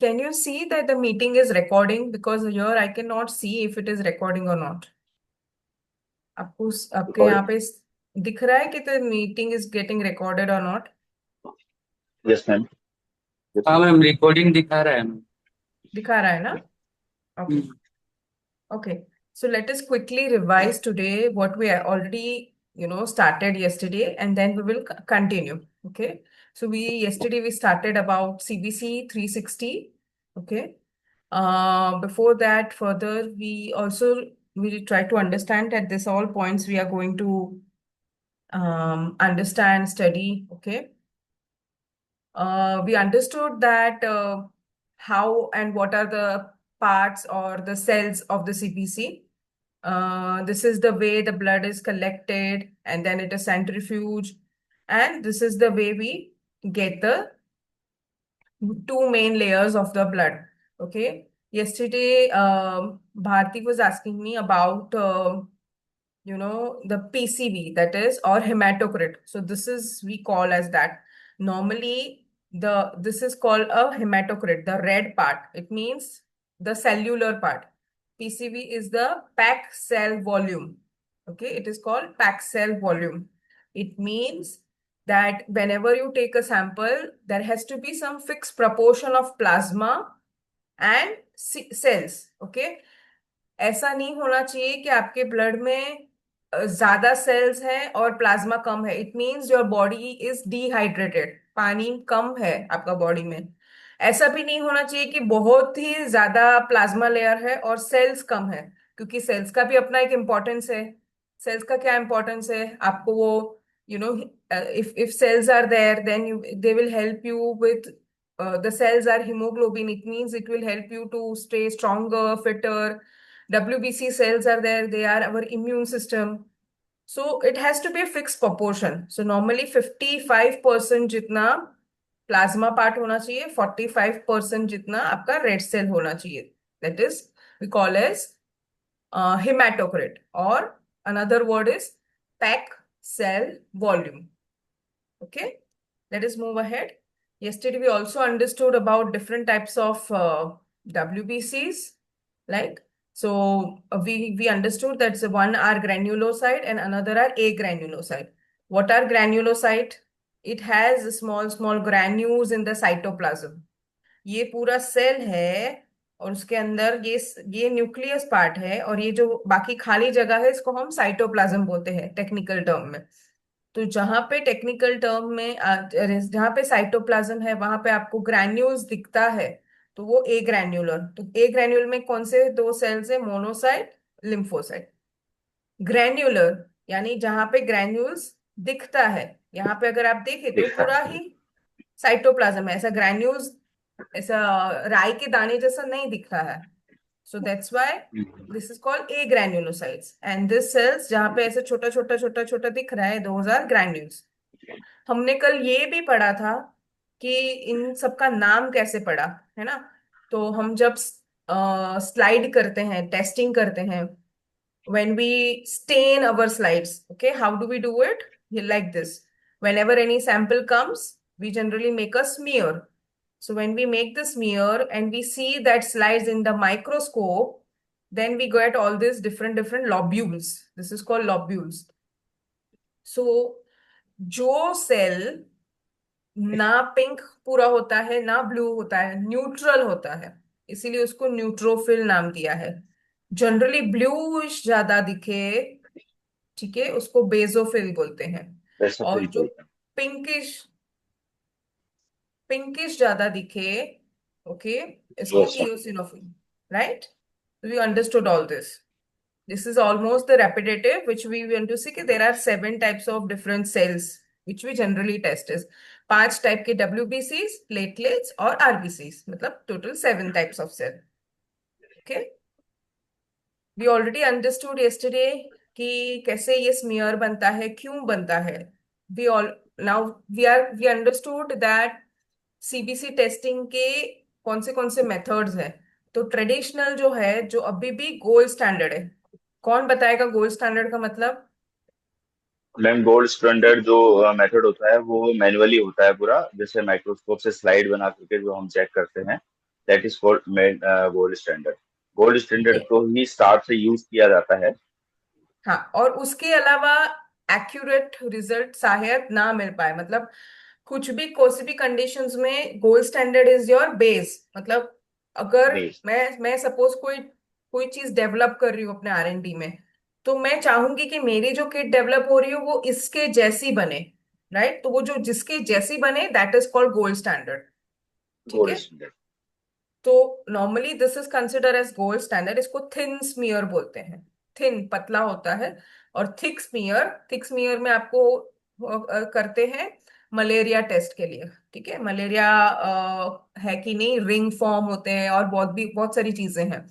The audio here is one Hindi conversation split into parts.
Can you see that the meeting is recording? Because here I cannot see if it is recording or not. आपको आपके यहाँ Recording. पे दिख रहा है कि the meeting is getting recorded or not? Yes, ma'am. Yes, हाँ ma'am. मैम, रिकॉर्डिंग दिखा रहा है मैम। दिखा रहा है ना? Okay. Hmm, Okay. So let us quickly revise today what we already, started yesterday, and then we will continue. Okay. So yesterday we started about CBC 360. Okay. Before that, further, we try to understand at this all points we are going to understand, study. Okay. We understood that how and what are the parts or the cells of the CPC. This is the way the blood is collected and then it is centrifuge. And this is the way we get the two main layers of the blood. Okay. Yesterday, Bharti was asking me about, the PCV, that is, or hematocrit. So this is, we call as that. Normally, this is called a hematocrit, the red part. It means the cellular part. PCV is the packed cell volume. Okay, it is called packed cell volume. It means that whenever you take a sample, there has to be some fixed proportion of plasma and cells. Okay, ऐसा नहीं होना चाहिए कि आपके ब्लड में ज्यादा सेल्स हैं और प्लाज्मा कम है. It means your body is dehydrated, पानी कम है आपका बॉडी में. ऐसा भी नहीं होना चाहिए कि बहुत ही ज्यादा प्लाज्मा लेयर है और सेल्स कम है, क्योंकि सेल्स का भी अपना एक इम्पोर्टेंस है. सेल्स का क्या इम्पोर्टेंस है आपको वो, you know if cells are there, then they will help you with, the cells are hemoglobin. It means it will help you to stay stronger, fitter. WBC cells are there, they are our immune system. So it has to be a fixed proportion. So normally 55% जितना प्लाज्मा पार्ट होना चाहिए, 45% जितना आपका रेड सेल होना चाहिए. That is we call as hematocrit, or another word is pack cell volume. Okay, let us move ahead. Yesterday, we also understood about different types of WBCs. Like, so we understood that one are granulocyte and another are agranulocyte. What are granulocyte? It has small granules in the cytoplasm. ये पूरा सेल है और उसके अंदर ये न्यूक्लियस पार्ट है, और ये जो बाकी खाली जगह है इसको हम साइटोप्लाज्म बोलते हैं टेक्निकल टर्म में. तो जहां पे टेक्निकल टर्म में जहां पे साइटोप्लाज्म है वहां पे आपको ग्रैन्यूल्स दिखता है, तो वो ए ग्रैन्यूलर. तो ए ग्रैन्यूल में कौन से दो सेल्स है? Monocyte, lymphocyte. ग्रैन्युलर यानी जहां पे ग्रैन्यूल्स दिखता है. यहाँ पे अगर आप देखें तो दिखता पूरा है. ही साइटोप्लाज्म है, ऐसा ग्रैन्यूल्स, ऐसा राई के दाने जैसा नहीं दिखता है. So that's why this is called agranulocytes. And this cells जहाँ पे ऐसे छोटा छोटा छोटा छोटा दिख रहा है, those are granules. हमने कल ये भी पढ़ा था कि इन सबका नाम कैसे पढ़ा, है ना? तो हम जब स्लाइड करते हैं, टेस्टिंग करते हैं, when we stain our slides, okay, how do we do it? Like this. Whenever any sample comes, we generally make a smear. So when we make the smear and we see that slides in the microscope, then we get all these different lobules. This is called lobules. So जो सेल ना पिंक पूरा होता है ना ब्लू होता है, न्यूट्रल होता है, इसीलिए उसको न्यूट्रोफिल नाम दिया है. जनरली ब्लूइश ज्यादा दिखे, ठीक है, उसको बेसोफिल बोलते हैं. वैसा और फील जो बोलते हैं. पिंकिश पिंकिश ज्यादा दिखे, ओके, इसको वैसा. Eosinophil. Right? We understood all this. This is almost the repetitive, which we want to see कि there are 7 types of different cells which we generally test is. 5 type के WBCs, platelets और RBCs, मतलब total 7 types of cell. Okay? We already understood yesterday कि कैसे ये smear बनता है, क्यों बनता है. We all now we understood that CBC testing के कौन से मेथड्स हैं. तो ट्रेडिशनल जो है, जो अभी भी गोल्ड स्टैंडर्ड है. कौन बताएगा गोल्ड स्टैंडर्ड का मतलब? मैम, गोल्ड स्टैंडर्ड जो मेथड होता है वो मैन्युअली होता है पूरा, जैसे माइक्रोस्कोप से स्लाइड बना करके जो हम चेक करते हैं, that is called gold standard. Gold standard नहीं। को ही स्टार्ट से यूज किया जाता है। हाँ, और उसके अलावा एक्यूरेट रिजल्ट शायद ना मिल पाए, मतलब कुछ भी कोई भी कंडीशंस में gold standard is your base. मतलब अगर बेस। मैं सपोज कोई कोई चीज डेवलप कर रही हूँ अपने R&D में, तो मैं चाहूंगी कि मेरी जो किट डेवलप हो रही हो वो इसके जैसी बने। राइट, तो वो जो जिसके जैसी बने that is called gold standard. ठीक गोल्ड है। स्टैंडर्ड। तो normally this is consider as gold standard. इसको थिन स्मीयर बोलते हैं। थिन पतला होता है। और थिक स्मीयर में आपको करते हैं मलेरिया टेस्ट के लिए। ठीक है, मलेरिया है कि नहीं, रिंग फॉर्म होते हैं और बहुत सारी चीजें हैं।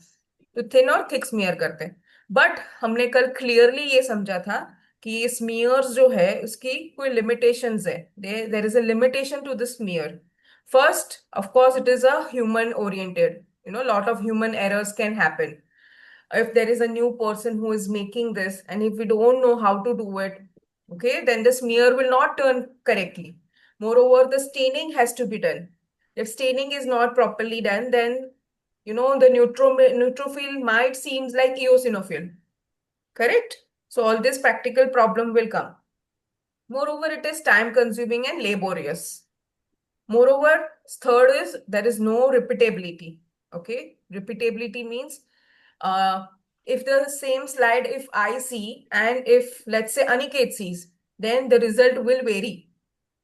तो थिन और थिक स्मीयर करते हैं। बट हमने कल क्लियरली ये समझा था कि स्मीयर्स जो है उसकी कोई लिमिटेशंस है। There is a limitation to the smear. First, of course, it is a human oriented. Lot of human errors can happen. If there is a new person who is making this, and if we don't know how to do it, okay, then the smear will not turn correctly. Moreover, the staining has to be done. If staining is not properly done, then the neutrophil might seems like eosinophil. Correct? So all this practical problem will come. Moreover, it is time consuming and laborious. Moreover, third is there is no repeatability. Okay, repeatability means uh, if the same slide, if I see and if let's say Aniket sees, then the result will vary.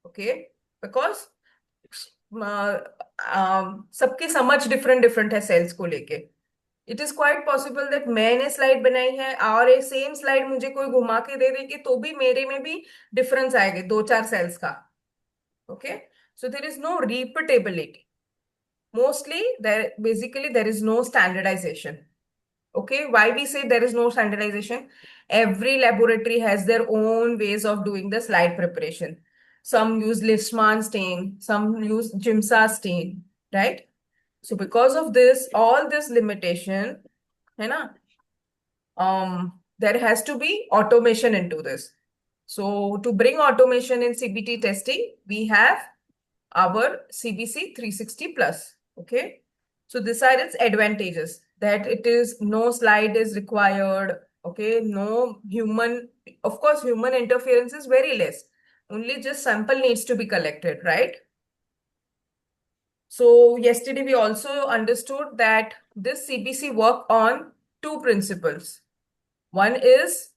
Okay, because सबकी समझ डिफरेंट डिफरेंट है सेल्स को लेके। It is quite possible that मैंने स्लाइड बनाई है और ये सेम स्लाइड मुझे कोई घुमा के दे देगी तो भी मेरे में भी डिफरेंस आएगा दो चार सेल्स का। Okay, so there is no repeatability. Mostly, there is no standardization. Okay, why we say there is no standardization? Every laboratory has their own ways of doing the slide preparation. Some use Leishman stain, some use Jimsa stain, right? So because of this, all this limitation, है ना, there has to be automation into this. So to bring automation in CBT testing, we have our CBC 360 plus. Okay. So these are its advantages, that it is no slide is required. Okay. No human, of course, human interference is very less. Only just sample needs to be collected, right? So yesterday we also understood that this CBC work on two principles. One is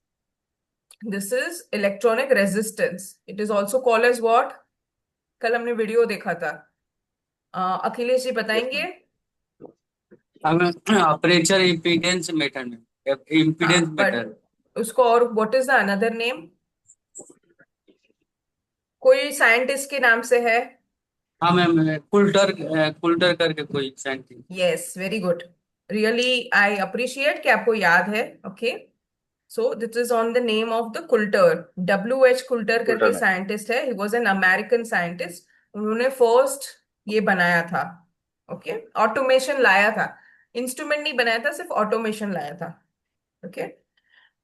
this is electronic resistance. It is also called as what? कल हमने वीडियो देखा था। अखिलेश जी यस बताएंगे। मैम। हम अपर्चर इम्पीडेंस मेथड में इम्पीडेंस हाँ, मेथड। बट उसको और what is the another name? कोई साइंटिस्ट के नाम से है। हाँ मैम, कुल्टर कुल्टर करके कोई scientist. Yes, very good. Really I appreciate कि आपको याद है। Okay, so this is on the name of the Coulter. W H Coulter total करके मैम। साइंटिस्ट है। He was an American scientist. उन्होंने फर्स्ट ये बनाया था। ओके, ऑटोमेशन लाया था। इंस्ट्रूमेंट नहीं बनाया था, सिर्फ ऑटोमेशन लाया था। ओके।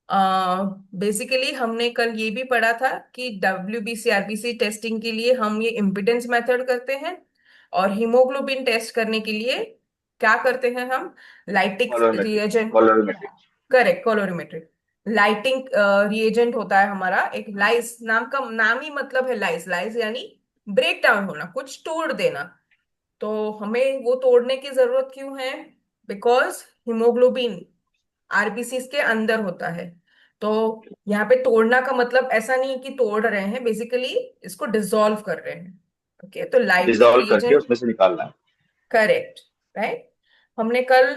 बेसिकली हमने कल ये भी पढ़ा था कि WBC RBC टेस्टिंग के लिए हम ये इम्पिडेंस मेथड करते हैं, और हीमोग्लोबिन टेस्ट करने के लिए क्या करते हैं हम? Lytic colorimetry. Reagent. Colorimetry. Correct, colorimetric. Lighting reagent होता है हमारा एक, लाइस नाम का, नाम ही मतलब है लाइस। लाइस यानी ब्रेक डाउन होना, कुछ तोड़ देना। तो हमें वो तोड़ने की जरूरत क्यों है? बिकॉज हीमोग्लोबिन RBCs के अंदर होता है। तो यहाँ पे तोड़ना का मतलब ऐसा नहीं है कि तोड़ रहे हैं, बेसिकली इसको डिसॉल्व कर रहे हैं। ओके, तो लाइटिक डिजोल्व करके रिएजेंट। उसमें से निकालना है। Correct, right. हमने कल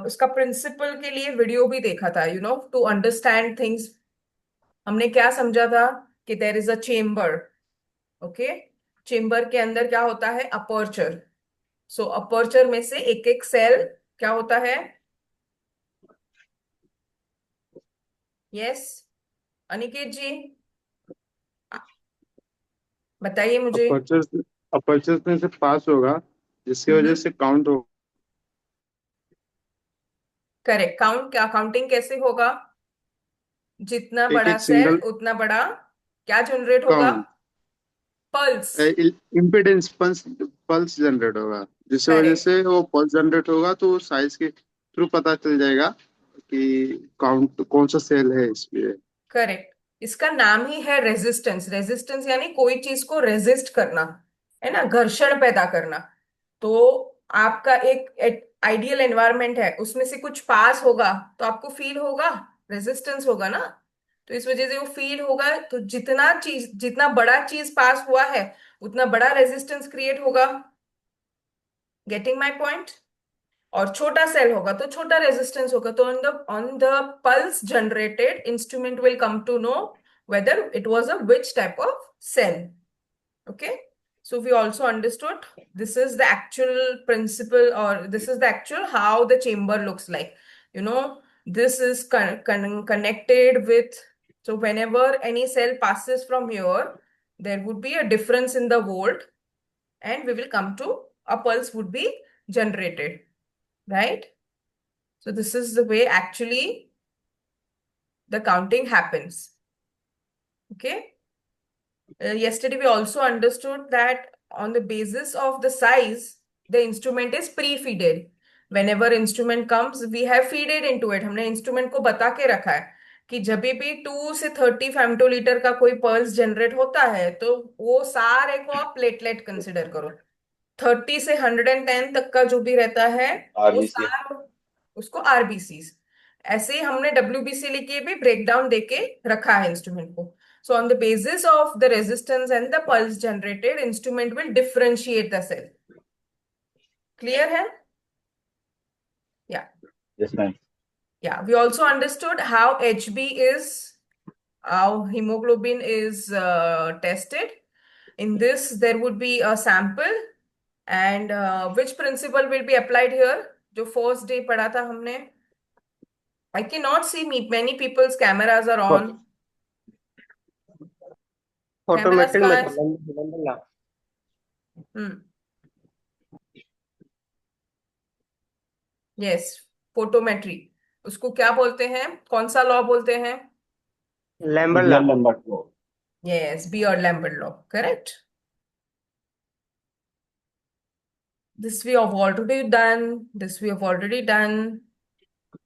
उसका प्रिंसिपल के लिए वीडियो भी देखा था, टू अंडरस्टैंड थिंग्स। हमने क्या समझा था कि there is a chamber. Okay, chamber के अंदर क्या होता है? अपर्चर। सो अपर्चर में से एक एक सेल क्या होता है? यस, अनिकेत जी बताइए मुझे। अपर्चर अपर्चर में से पास होगा, जिसकी वजह हम्म। से काउंट हो। करेक्ट, क्या काउंटिंग कैसे होगा? जितना एक बड़ा एक सेल सिंगल उतना बड़ा क्या जनरेट होगा? Count. Pulse. Impedance pulse pulse generate होगा, जिसकी वजह करेक्ट। से वो पल्स जनरेट होगा तो साइज के थ्रू पता चल जाएगा कि काउंट कौन सा सेल है इसमें। करेक्ट। इसका नाम ही है रेजिस्टेंस। रेजिस्टेंस यानी कोई चीज को रेजिस्ट करना, है ना, घर्षण पैदा करना। तो आपका एक आइडियल एनवायरनमेंट है, उसमें से कुछ पास होगा तो आपको फील होगा, रेजिस्टेंस होगा ना। तो इस वजह से वो फील होगा, तो जितना बड़ा चीज पास हुआ है उतना बड़ा रेजिस्टेंस क्रिएट होगा। Getting my point. और छोटा सेल होगा तो छोटा रेजिस्टेंस होगा। तो on the pulse generated instrument will come to know whether it was a which type of cell. Okay, so we also understood this is the actual principle, or this is the actual how the chamber looks like. You know, this is connected with, so whenever any cell passes from here, there would be a difference in the volt, and we will come to a pulse would be generated, right? So this is the way actually the counting happens. Okay. Yesterday we also understood that on the basis of the size, the instrument is pre-feeded. Whenever instrument comes, we have feeded into it. हमने instrument को बता के रखा है कि जब भी 2 से 30 फेम्टोलीटर का कोई पल्स जनरेट होता है तो वो सारे को आप प्लेटलेट कंसिडर करो। 30 से 110 तक का जो भी रहता है वो RBC. सारा उसको आरबीसीज। ऐसे ही हमने डब्ल्यूबीसी लिखे भी ब्रेक डाउन देके रखा है इंस्ट्रूमेंट को। So on the basis of the resistance and the pulse generated, instrument will differentiate the cell. Clear है? Yeah. Yes, ma'am. Yeah. We also understood how HB is, how hemoglobin is tested. In this, there would be a sample, and which principle will be applied here? जो first day पढ़ा था हमने। I cannot see many people's cameras are on. Cameras automatic कहाँ है? Method hmm. Yes, photometry. उसको क्या बोलते हैं, कौन सा लॉ बोलते हैं? Lambert William law. Lambert law. Yes, Beer Lambert law, correct. This we have already done, this we have already done.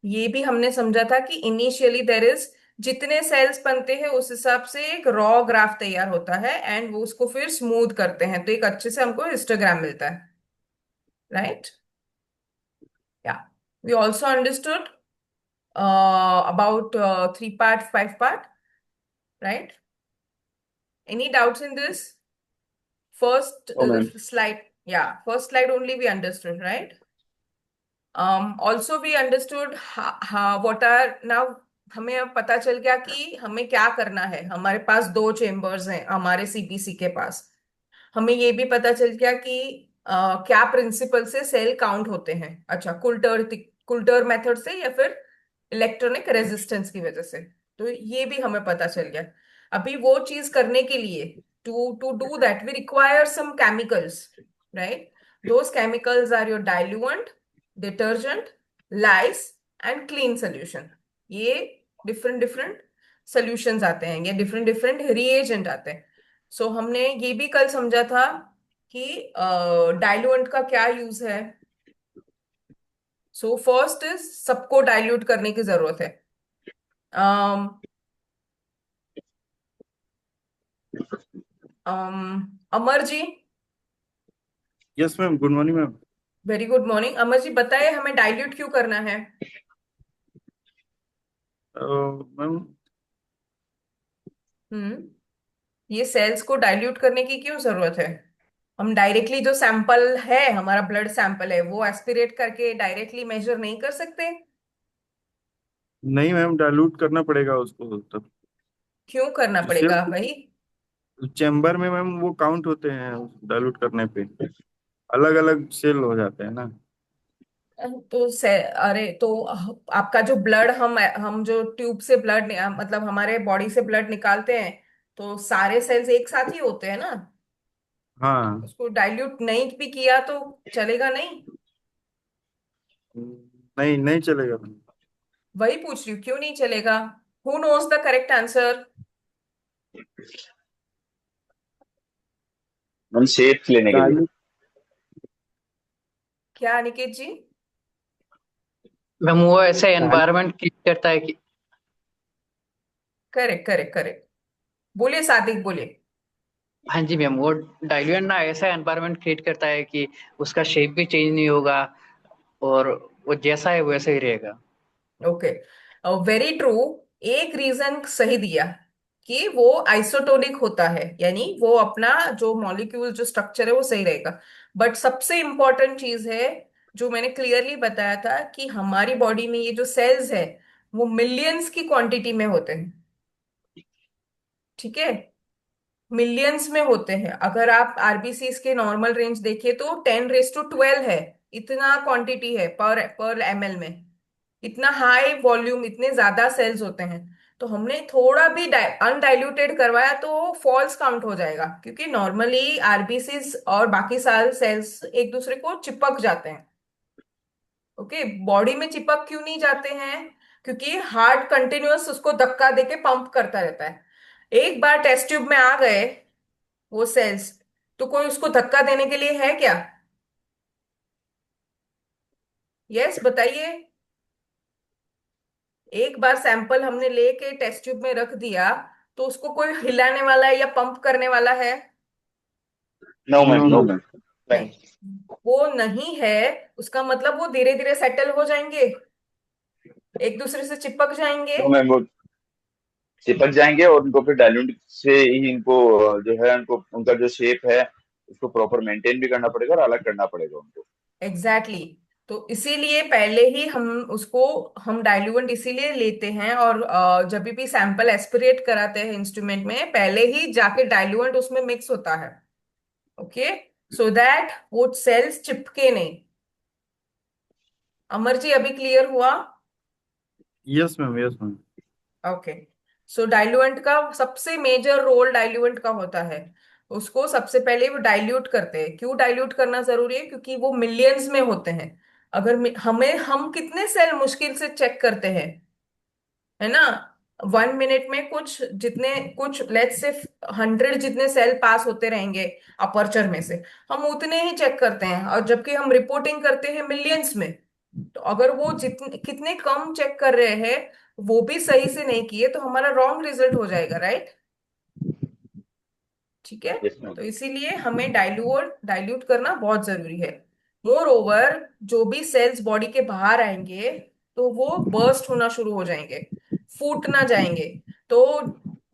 ये भी हमने समझा था कि इनिशियली देयर इज, जितने सेल्स बनते हैं उस हिसाब से एक रॉ ग्राफ तैयार होता है, एंड वो उसको फिर स्मूथ करते हैं तो एक अच्छे से हमको हिस्टोग्राम मिलता है, right? Yeah, we also understood about 3 part 5 part, right? Any doubts in this? First Oh, ma'am. slide, yeah, first slide only we understood, right? Also we understood what are now, हमें अब पता चल गया कि हमें क्या करना है। हमारे पास 2 चेम्बर्स हैं हमारे सीपीसी के पास। हमें ये भी पता चल गया कि क्या प्रिंसिपल से सेल काउंट होते हैं। अच्छा, कुल्टर कुल्टर मेथड से या फिर इलेक्ट्रॉनिक रेजिस्टेंस की वजह से। तो ये भी हमें पता चल गया। अभी वो चीज करने के लिए, to do that we require some chemicals, right? Those chemicals are your diluent, detergent, lyse and clean solution. ये डिफरेंट डिफरेंट सोल्यूशंस आते हैं, ये डिफरेंट डिफरेंट रिएजेंट आते हैं। सो हमने ये भी कल समझा था कि डाइल्यूएंट का क्या यूज है। सो फर्स्ट इज, सबको डाइल्यूट करने की जरूरत है। um, Amar ji, yes ma'am, good morning ma'am. Very good morning. Amar ji बताइए हमें डाइल्यूट क्यों करना है? मैम हम्म, ये सेल्स को डाइल्यूट करने की क्यों जरूरत है? हम डायरेक्टली जो सैंपल है, हमारा ब्लड सैंपल है, वो एस्पिरेट करके डायरेक्टली मेजर नहीं कर सकते? नहीं मैम, डाइल्यूट करना पड़ेगा उसको तब। क्यों करना जिससे पड़ेगा भाई? चैम्बर में मैम वो काउंट होते हैं डाइल्यूट करने पे, अलग अलग सेल हो जाते हैं ना। तो से अरे तो आपका जो ब्लड, हम जो ट्यूब से ब्लड, मतलब हमारे बॉडी से ब्लड निकालते हैं, तो सारे सेल्स एक साथ ही होते हैं ना। हाँ। उसको डाइल्यूट नहीं भी किया तो चलेगा नहीं? नहीं, नहीं चलेगा मैम। वही पूछ रही हूँ, क्यों नहीं चलेगा? Who knows the correct answer? Ma'am shape लेने के लिए। डाइल्यूट। क्या अनिकेत जी? मैम वो ऐसा डाइल्यूट। एनवायरनमेंट क्रिएट करता है कि। Correct correct correct. बोलिए सादिक, बोलिए। हाँ जी मैम, वो डाइल्यूएंट ना ऐसा एनवायरनमेंट क्रिएट करता है कि उसका शेप भी चेंज नहीं होगा, और वो जैसा है वैसा ही रहेगा। Okay, very true. एक रीजन सही दिया कि वो आइसोटोनिक होता है, यानी वो अपना जो मॉलिक्यूल जो स्ट्रक्चर है वो सही रहेगा। बट सबसे इंपॉर्टेंट चीज है जो मैंने क्लियरली बताया था कि हमारी बॉडी में ये जो सेल्स है वो मिलियंस की क्वांटिटी में होते हैं। ठीक है, मिलियंस में होते हैं। अगर आप आरबीसीज के नॉर्मल रेंज देखें तो 10 रेस टू 12 है। इतना क्वांटिटी है पर पर एमएल में। इतना हाई वॉल्यूम, इतने ज्यादा सेल्स होते हैं। तो हमने थोड़ा भी अनडाइल्यूटेड करवाया तो फॉल्स काउंट हो जाएगा, क्योंकि नॉर्मली आरबीसीज और बाकी सारे सेल्स एक दूसरे को चिपक जाते हैं। ओके, बॉडी में चिपक क्यों नहीं जाते हैं? क्योंकि हार्ट कंटिन्यूअस उसको धक्का देके पंप करता रहता है। एक बार टेस्ट ट्यूब में आ गए वो सेल्स, तो कोई उसको धक्का देने के लिए है क्या? यस, बताइए। एक बार सैंपल हमने लेके टेस्ट ट्यूब में रख दिया तो उसको कोई हिलाने वाला है या पंप करने वाला है? No ma'am, no no no. Ma'am. नहीं। नहीं। वो नहीं है, उसका मतलब वो धीरे धीरे सेटल हो जाएंगे, एक दूसरे से चिपक जाएंगे। नो मैम, वो चिपक जाएंगे और उनको फिर डायल्यूट से ही इनको जो है उनको उनका जो शेप है उसको प्रॉपर मेंटेन भी करना पड़ेगा और अलग करना पड़ेगा उनको। Exactly exactly। तो इसीलिए पहले ही हम उसको, हम डाइल्यूएंट इसीलिए लेते हैं, और जब भी सैंपल एस्पिरेट कराते हैं इंस्ट्रूमेंट में पहले ही जाके डाइल्यूएंट उसमें मिक्स होता है। ओके, सो दैट वो सेल्स चिपके नहीं। अमर जी, अभी क्लियर हुआ? Yes ma'am, yes ma'am. Okay, so diluent का सबसे मेजर रोल डाइल्यूएंट का होता है। उसको सबसे पहले वो डाइल्यूट करते हैं। क्यों डाइल्यूट करना जरूरी है? क्योंकि वो मिलियंस में होते हैं। अगर हम कितने सेल मुश्किल से चेक करते हैं, है ना? 1 मिनट में कुछ जितने, कुछ लेट्स से 100 जितने सेल पास होते रहेंगे अपर्चर में से, हम उतने ही चेक करते हैं, और जबकि हम रिपोर्टिंग करते हैं मिलियंस में। तो अगर वो जितने कितने कम चेक कर रहे हैं, वो भी सही से नहीं किए, तो हमारा रॉन्ग रिजल्ट हो जाएगा, राइट? ठीक है। Yes ma'am. तो इसीलिए हमें डाइल्यूट करना बहुत जरूरी है। मोर ओवर, जो भी सेल्स बॉडी के बाहर आएंगे तो वो बर्स्ट होना शुरू हो जाएंगे, फूटना जाएंगे। तो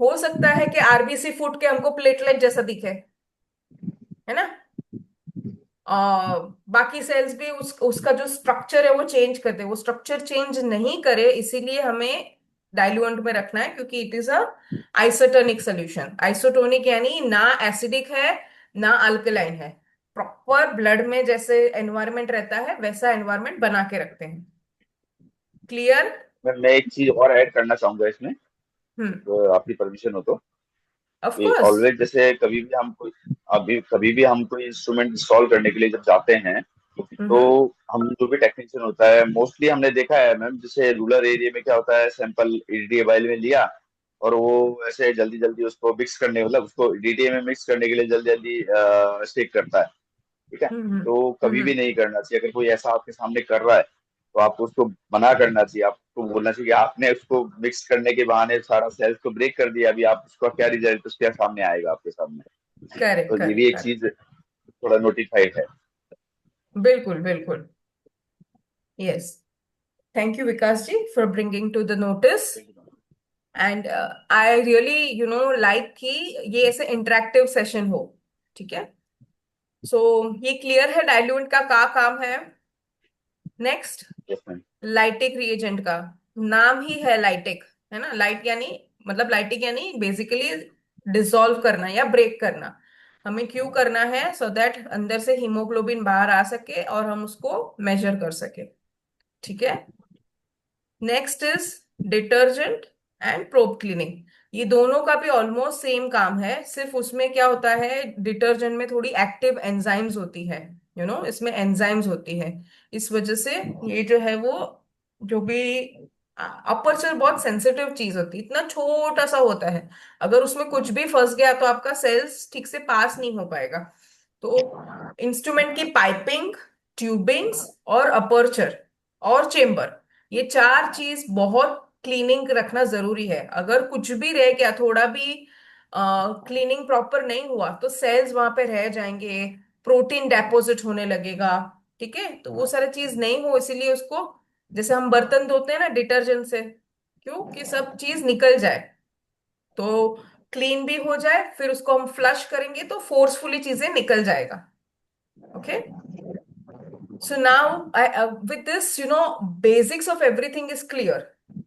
हो सकता है कि आरबीसी फूट के हमको प्लेटलेट जैसा दिखे, है ना? बाकी सेल्स भी उसका जो स्ट्रक्चर है वो चेंज कर दे। वो स्ट्रक्चर चेंज नहीं करे, इसीलिए हमें डाइल्यूएंट में रखना है, क्योंकि it is a isotonic solution. Isotonic यानी ना एसिडिक है ना अल्कलाइन है। प्रॉपर ब्लड में जैसे एनवायरनमेंट रहता है वैसा एनवायरनमेंट बना के रखते हैं। क्लियर? मैम मैं एक चीज और ऐड करना चाहूंगा इसमें, हम्म। तो आपकी परमिशन हो तो। Of course. ऑलवेज जैसे कभी भी हम कोई इंस्ट्रूमेंट इंस्टॉल करने के लिए जब जाते हैं तो हम्म हम जो भी टेक्नीशियन होता है मोस्टली हमने देखा है मैम, जैसे रूरल एरिया में क्या होता है, सैंपल ईडीटीए में लिया और वो ऐसे जल्दी जल्दी उसको मिक्स करने, मतलब उसको ईडीटीए में मिक्स करने के लिए जल्दी जल्दी स्टिक करता है। ठीक है। हम्म तो कभी भी हम्म नहीं करना चाहिए। अगर कोई ऐसा आपके सामने कर रहा है तो आपको उसको मना करना चाहिए। आपको बोलना चाहिए कि आपने उसको मिक्स करने के बहाने सारा सेल्स को ब्रेक कर दिया, अभी आप उसका क्या रिजल्ट उसके सामने आएगा आपके सामने। करेक्ट तो ये भी करेक्ट एक करेक्ट। चीज थोड़ा नोटिफाइड है। बिल्कुल बिल्कुल। Yes. Thank you Vikas ji for bringing to the notice. And I really like कि ये ऐसे इंटरेक्टिव सेशन हो। ठीक है। सो ये क्लियर है डाइल्यूएंट का क्या काम है। Next, yes ma'am. Lytic reagent का नाम ही है लाइटिक, है ना? लाइट यानी, मतलब लाइटिक यानी बेसिकली डिसॉल्व करना या ब्रेक करना। हमें क्यों करना है? सो दैट अंदर से हीमोग्लोबिन बाहर आ सके और हम उसको मेजर कर सके। ठीक है। Next is detergent and probe cleaning. ये दोनों का भी ऑलमोस्ट सेम काम है, सिर्फ उसमें क्या होता है, डिटर्जेंट में थोड़ी एक्टिव एंजाइम्स होती है। इसमें एंजाइम्स होती है। इस वजह से ये जो है वो, जो भी अपर्चर बहुत सेंसिटिव चीज होती है, इतना छोटा सा होता है, अगर उसमें कुछ भी फंस गया तो आपका सेल्स ठीक से पास नहीं हो पाएगा। तो इंस्ट्रूमेंट की पाइपिंग, ट्यूबिंग्स और अपर्चर और चेम्बर, ये चार चीज बहुत क्लीनिंग रखना जरूरी है। अगर कुछ भी रह गया, थोड़ा भी क्लीनिंग प्रॉपर नहीं हुआ, तो सेल्स वहां पे रह जाएंगे, प्रोटीन डेपोजिट होने लगेगा। ठीक है, तो वो सारी चीज नहीं हो, इसीलिए उसको, जैसे हम बर्तन धोते हैं ना डिटर्जेंट से, क्यों, कि सब चीज निकल जाए, तो क्लीन भी हो जाए, फिर उसको हम फ्लश करेंगे तो फोर्सफुली चीजें निकल जाएगा। Okay, so now with this, basics of everything is clear.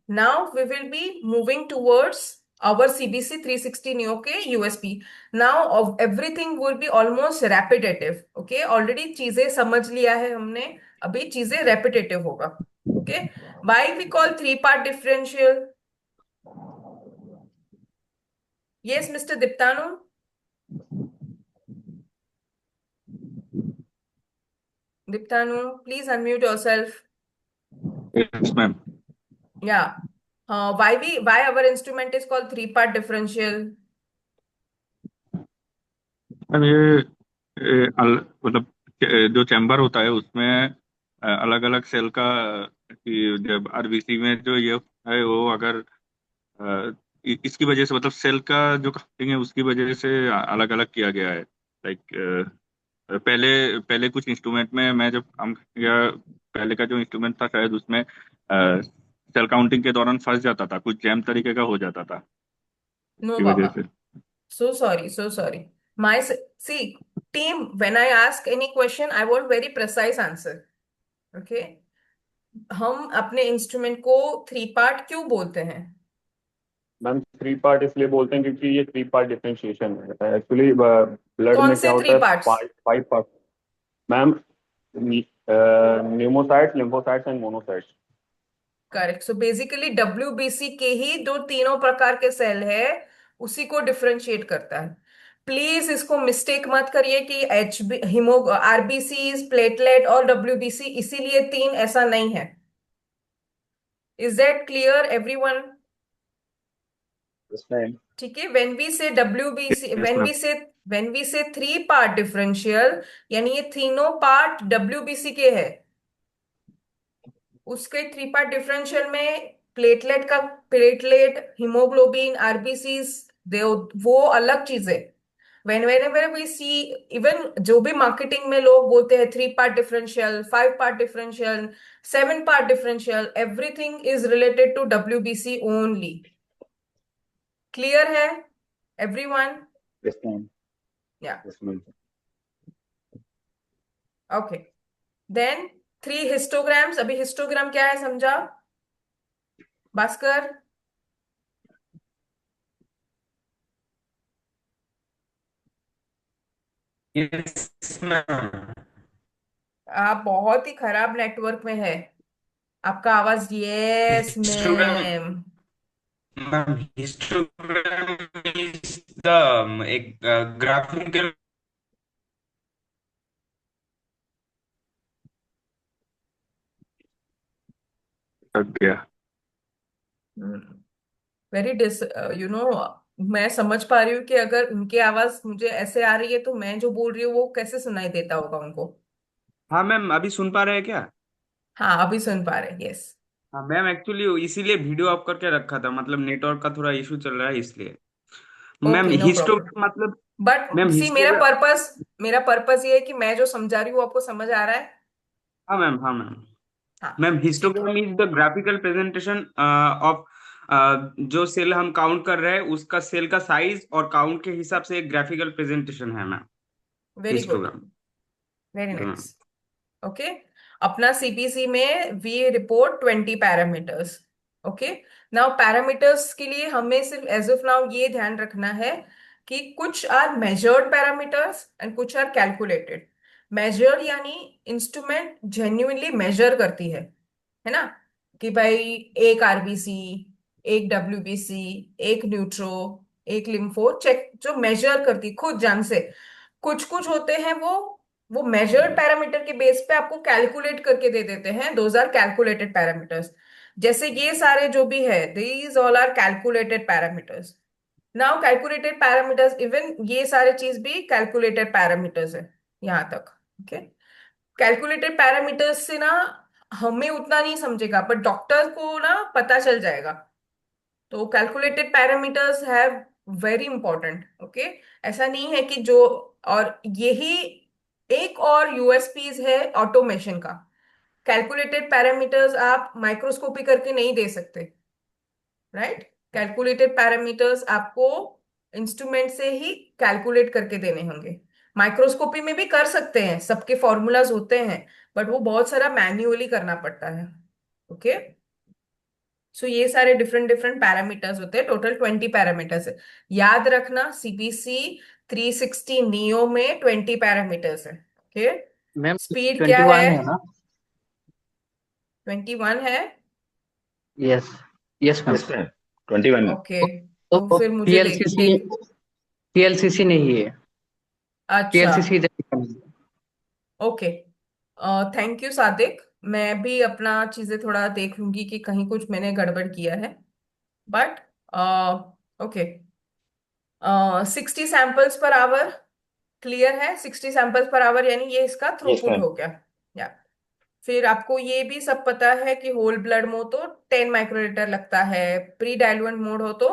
Now we will be moving towards our CBC 360 Neo के USP. Now of everything will be almost repetitive. Okay, already चीजें समझ लिया है हमने, अभी चीजें repetitive होगा. Okay, why we call three part differential? Yes, Mr. Diptanu. Diptanu, please unmute yourself. Yes, ma'am. Yeah. Why our instrument is called three part differential? Ma'am मतलब जो चैम्बर होता है उसमें अलग अलग सेल का कि जब आरबीसी में जो ये है वो अगर इसकी वजह से मतलब सेल का जो काउंटिंग है उसकी वजह से अलग अलग किया गया है। लाइक पहले पहले कुछ इंस्ट्रूमेंट में मैं जब काम किया, पहले का जो इंस्ट्रूमेंट था शायद उसमें सेल काउंटिंग के दौरान फंस जाता था, कुछ जैम तरीके का हो जाता था No, की वजह Baba. से। So sorry, so sorry. See, team, when I ask any question, I want very precise answer. Okay? हम अपने इंस्ट्रूमेंट को थ्री पार्ट क्यों बोलते हैं? मैम थ्री पार्ट इसलिए बोलते हैं क्योंकि ये थ्री पार्ट डिफरेंशिएशन है एक्चुअली। ब्लड कौन में क्या से होता थ्री है, parts? Five part ma'am. Pneumocytes, lymphocytes and monocytes. Correct. So basically WBC के ही जो तीनों प्रकार के सेल है, उसी को डिफरेंशिएट करता है। प्लीज इसको मिस्टेक मत करिए कि H B haemo RBC, platelet और डब्ल्यूबीसी इसीलिए तीन, ऐसा नहीं है। Is that clear everyone? Yes, ma'am. ठीक है, when we say WBC, yes ma'am. When we say three part differential, यानी ये तीनों पार्ट डब्ल्यूबीसी के है। उसके थ्री पार्ट डिफरेंशियल में प्लेटलेट, हीमोग्लोबिन, आरबीसीज, दे वो अलग चीजें। whenever we see, इवन जो भी मार्केटिंग में लोग बोलते हैं three part differential, five part differential, seven part differential, everything is related to WBC only. Clear है everyone? Yes, ma'am. Yeah, Yes, ma'am. Okay. Then three histograms, अभी हिस्टोग्राम क्या है समझा भास्कर? Yes ma'am. आप बहुत ही खराब नेटवर्क में है, आपका आवाज, yes histogram ma'am. Ma'am, histogram is the एक ग्राफिकल। लग गया। वेरी डिस यू नो मैं समझ पा रही हूँ कि अगर उनकी आवाज मुझे ऐसे आ रही है, तो मैं जो बोल रही हूँ वो कैसे सुनाई देता होगा उनको। हाँ मैम, अभी सुन पा रहे हैं क्या? हाँ, अभी सुन पा रहे, यस। हाँ मैम, एक्चुअली इसीलिए वीडियो ऑफ करके रखा था, मतलब नेटवर्क का थोड़ा इशू चल रहा है इसलिए। Ma'am okay, no problem. Histogram मतलब, बट मैम सी, हिस्टोग्राम। मेरा पर्पस ये है कि मैं जो समझा रही हूँ आपको समझ आ रहा है। हाँ मैम, हाँ मैम। हाँ, मैम ठीक है। Histogram is the graphical presentation of जो सेल हम काउंट कर रहे हैं उसका सेल का साइज और काउंट के हिसाब से एक ग्राफिकल प्रेजेंटेशन है ma'am, very good, histogram. Very okay ma'am. Nice. Okay, अपना सीपीसी में we report 20 parameters. Okay, now parameters के लिए हमें सिर्फ एज ऑफ नाउ ये ध्यान रखना है कि कुछ आर मेजर्ड पैरामीटर्स एंड कुछ आर कैलकुलेटेड। मेजर यानी इंस्ट्रूमेंट जेन्युइनली मेजर करती है ना, कि भाई एक आरबीसी, एक डब्ल्यूबीसी, एक न्यूट्रो, एक लिम्फो चेक, जो मेजर करती खुद जान से। कुछ कुछ होते हैं वो मेजर्ड पैरामीटर के बेस पे आपको कैलकुलेट करके दे देते हैं, दोज आर कैलकुलेटेड पैरामीटर्स। जैसे ये सारे जो भी है, these all are calculated parameters. Now calculated parameters, even ये सारे चीज भी कैलकुलेटेड पैरामीटर्स है यहाँ तक। ओके, कैलकुलेटेड पैरामीटर्स से ना हमें उतना नहीं समझेगा, पर डॉक्टर को ना पता चल जाएगा। तो calculated parameters have very important. Okay, ऐसा नहीं है कि जो, और यही एक और यूएसपीज है ऑटोमेशन का। कैलकुलेटेड पैरामीटर्स आप माइक्रोस्कोपी करके नहीं दे सकते, राइट? कैलकुलेटेड पैरामीटर्स आपको इंस्ट्रूमेंट से ही कैलकुलेट करके देने होंगे। माइक्रोस्कोपी में भी कर सकते हैं, सबके फॉर्मूलाज होते हैं, बट वो बहुत सारा मैन्युअली करना पड़ता है। ओके, सो ये सारे डिफरेंट डिफरेंट पैरामीटर्स होते हैं, टोटल 20 पैरामीटर्स है। याद रखना, सीपीसी 360 नियो में 20 पैरामीटर्स है। ओके, मैम स्पीड क्या 21 है? है ना? 21 है। Yes, yes ma'am. Yes ma'am, 21 है। ओके, तो तो फिर मुझे देख पीएलसीसी, देख पीएलसीसी नहीं है, अच्छा, पीएलसीसी इधर लिखा नहीं है। Okay, thank you Sadiq. मैं भी अपना चीजें थोड़ा देख लूंगी कि कहीं कुछ मैंने गड़बड़ किया है, but okay. 60 samples per hour, clear है? 60 सैंपल्स पर आवर यानी ये इसका यस थ्रूपुट मैम। हो गया। या फिर आपको ये भी सब पता है कि होल ब्लड मोड तो 10 माइक्रोलीटर लगता है, प्री डाइल्यूएंट मोड हो तो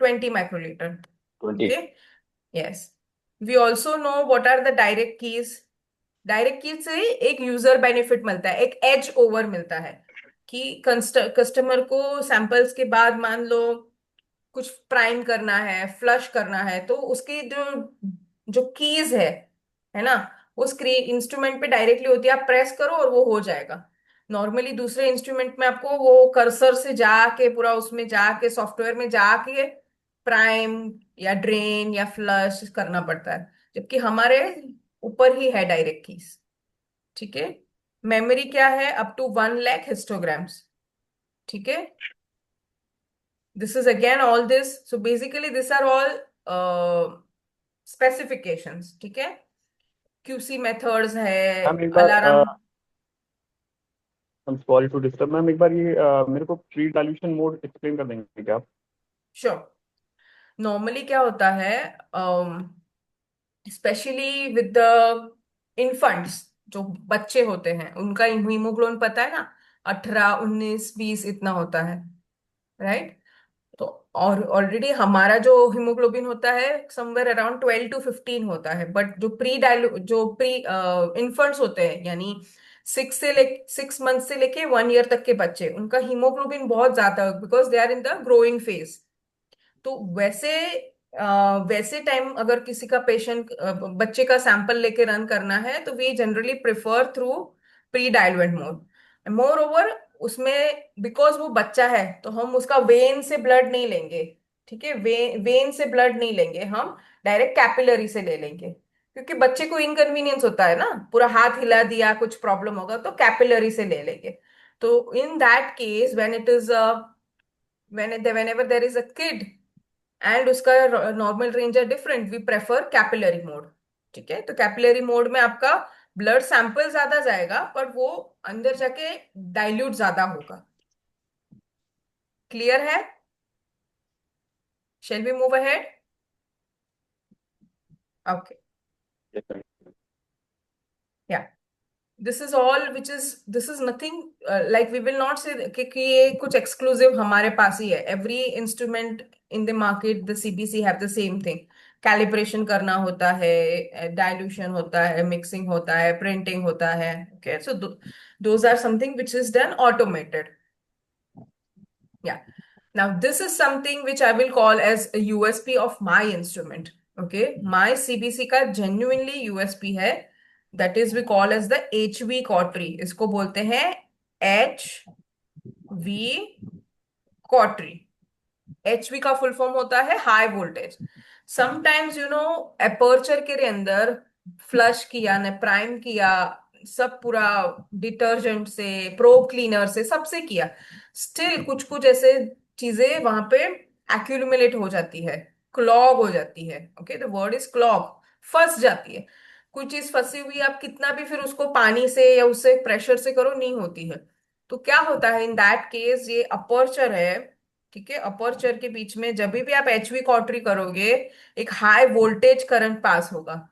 20 microlitre. 20। Okay, yes. We also know what are the direct keys. Direct keys से एक यूजर बेनिफिट मिलता है, एक एज ओवर मिलता है कि कस्टमर को सैंपल्स के बाद मान लो कुछ प्राइम करना है, फ्लश करना है, तो उसकी जो जो कीज है ना, वो स्क्रीन इंस्ट्रूमेंट पे डायरेक्टली होती है, आप प्रेस करो और वो हो जाएगा। नॉर्मली दूसरे इंस्ट्रूमेंट में आपको वो कर्सर से जाके पूरा उसमें जाके सॉफ्टवेयर में जाके प्राइम या ड्रेन या फ्लश करना पड़ता है, जबकि हमारे ऊपर ही है डायरेक्ट कीज। ठीक है, मेमोरी क्या है? Up to 1 lakh histograms. ठीक है, this is again all this, so basically these are all specifications। ठीक है, क्यूसी मेथड्स है, मैम एक बार alarm. I'm sorry to disturb ma'am, एक बार ये मेरे को प्री डाइल्यूशन मोड एक्सप्लेन कर देंगे क्या आप? श्योर। नॉर्मली क्या होता है, स्पेशली विद द इन्फंट्स, जो बच्चे होते हैं उनका हीमोग्लोबिन पता है ना, 18, 19, 20 इतना होता है, राइट? तो और ऑलरेडी हमारा जो हीमोग्लोबिन होता है समवेयर अराउंड 12 to 15 होता है, बट जो प्री इन्फंट्स होते हैं, यानी 6 मंथ से लेके 1 ईयर तक के बच्चे, उनका हीमोग्लोबिन बहुत ज्यादा है, because they are in the growing phase. तो वैसे टाइम अगर किसी का पेशेंट बच्चे का सैंपल लेके रन करना है, तो we generally prefer through pre diluent mode. Moreover उसमें, बिकॉज वो बच्चा है, तो हम उसका वेन से ब्लड नहीं लेंगे। ठीक है, वेन से ब्लड नहीं लेंगे, हम डायरेक्ट कैपिलरी से ले लेंगे, क्योंकि बच्चे को इनकन्वीनियंस होता है ना, पूरा हाथ हिला दिया कुछ प्रॉब्लम होगा, तो कैपिलरी से ले लेंगे। तो in that case when it is whenever there is a kid and उसका नॉर्मल रेंज है different, we prefer capillary mode. ठीक है, तो कैपिलरी मोड में आपका ब्लड सैंपल ज्यादा जाएगा, पर वो अंदर जाके डाइल्यूट ज्यादा होगा। क्लियर है? Shall we move ahead? Okay, Yes, ma'am. Yeah this is all which is, this is nothing like we will not say कि ये कुछ एक्सक्लूसिव हमारे पास ही है। Every instrument in the market, the CBC have the same thing. Calibration करना होता है, डाइल्यूशन होता है, मिक्सिंग होता है, प्रिंटिंग होता है। Okay, so those are something which is done automated. Yeah. Now, this is something which I will call as a USP of my instrument. Okay. My CBC का genuinely USP है. That is we call as the HV cautery. इसको बोलते हैं HV cautery. HV का फुल फॉर्म होता है हाई वोल्टेज। समटाइम्स अपर्चर के अंदर फ्लश किया ने प्राइम किया, सब पूरा डिटर्जेंट से, प्रोब क्लीनर से, सबसे किया, स्टिल कुछ कुछ ऐसे चीजें वहां पे एक्यूमुलेट हो जाती है, क्लॉग हो जाती है। Okay, the word is clog, फंस जाती है। कोई चीज फंसी हुई, आप कितना भी फिर उसको पानी से या उससे प्रेशर से करो, नहीं होती है। तो क्या होता है इन दैट केस, ये अपर्चर है, ठीक है, अपर्चर के बीच में जब भी आप एचवी कॉटरी करोगे एक हाई वोल्टेज करंट पास होगा।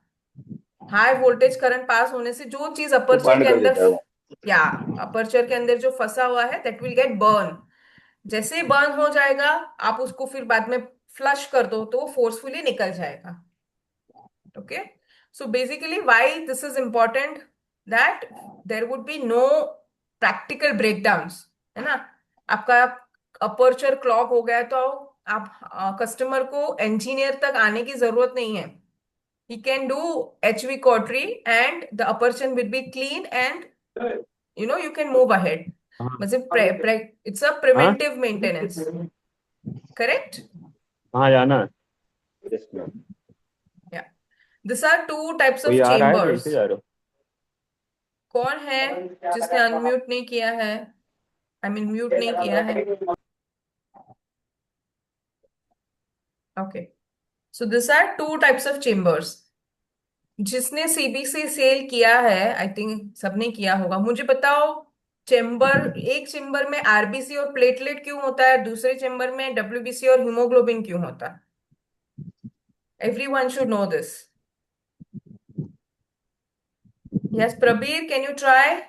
हाई वोल्टेज करंट पास होने से जो चीज तो अपर्चर बर्न के कर अंदर, देता है वो। या अपर्चर के अंदर जो फंसा हुआ है दैट विल गेट बर्न। जैसे ही बर्न हो जाएगा, आप उसको फिर बाद में फ्लश कर दो तो वो फोर्सफुली निकल जाएगा। Okay, so basically why this is important, that there would be no practical breakdowns, है ना। आपका अपर्चर क्लॉग हो गया तो आप कस्टमर को इंजीनियर तक आने की जरूरत नहीं है। he can do HV cautery and the aperture will be clean and you can move ahead. हाँ मतलब it's a हाँ preventive maintenance, correct? हाँ जाना है। Yes, ma'am. Yeah, these are two types कोई of आ रहा है, कैसे chambers. जा रहे कौन है जिसने अनम्यूट नहीं किया है, आई मीन म्यूट नहीं किया है? हो? Okay, so this are two types of chambers. जिसने सीबीसी सेल किया है, आई थिंक सबने किया होगा, मुझे बताओ, चेम्बर, एक चेम्बर में आरबीसी और प्लेटलेट क्यों होता है, दूसरे चेम्बर में डब्ल्यूबीसी और हीमोग्लोबिन क्यों होता है? Everyone should know this. Yes Prabir, can you try?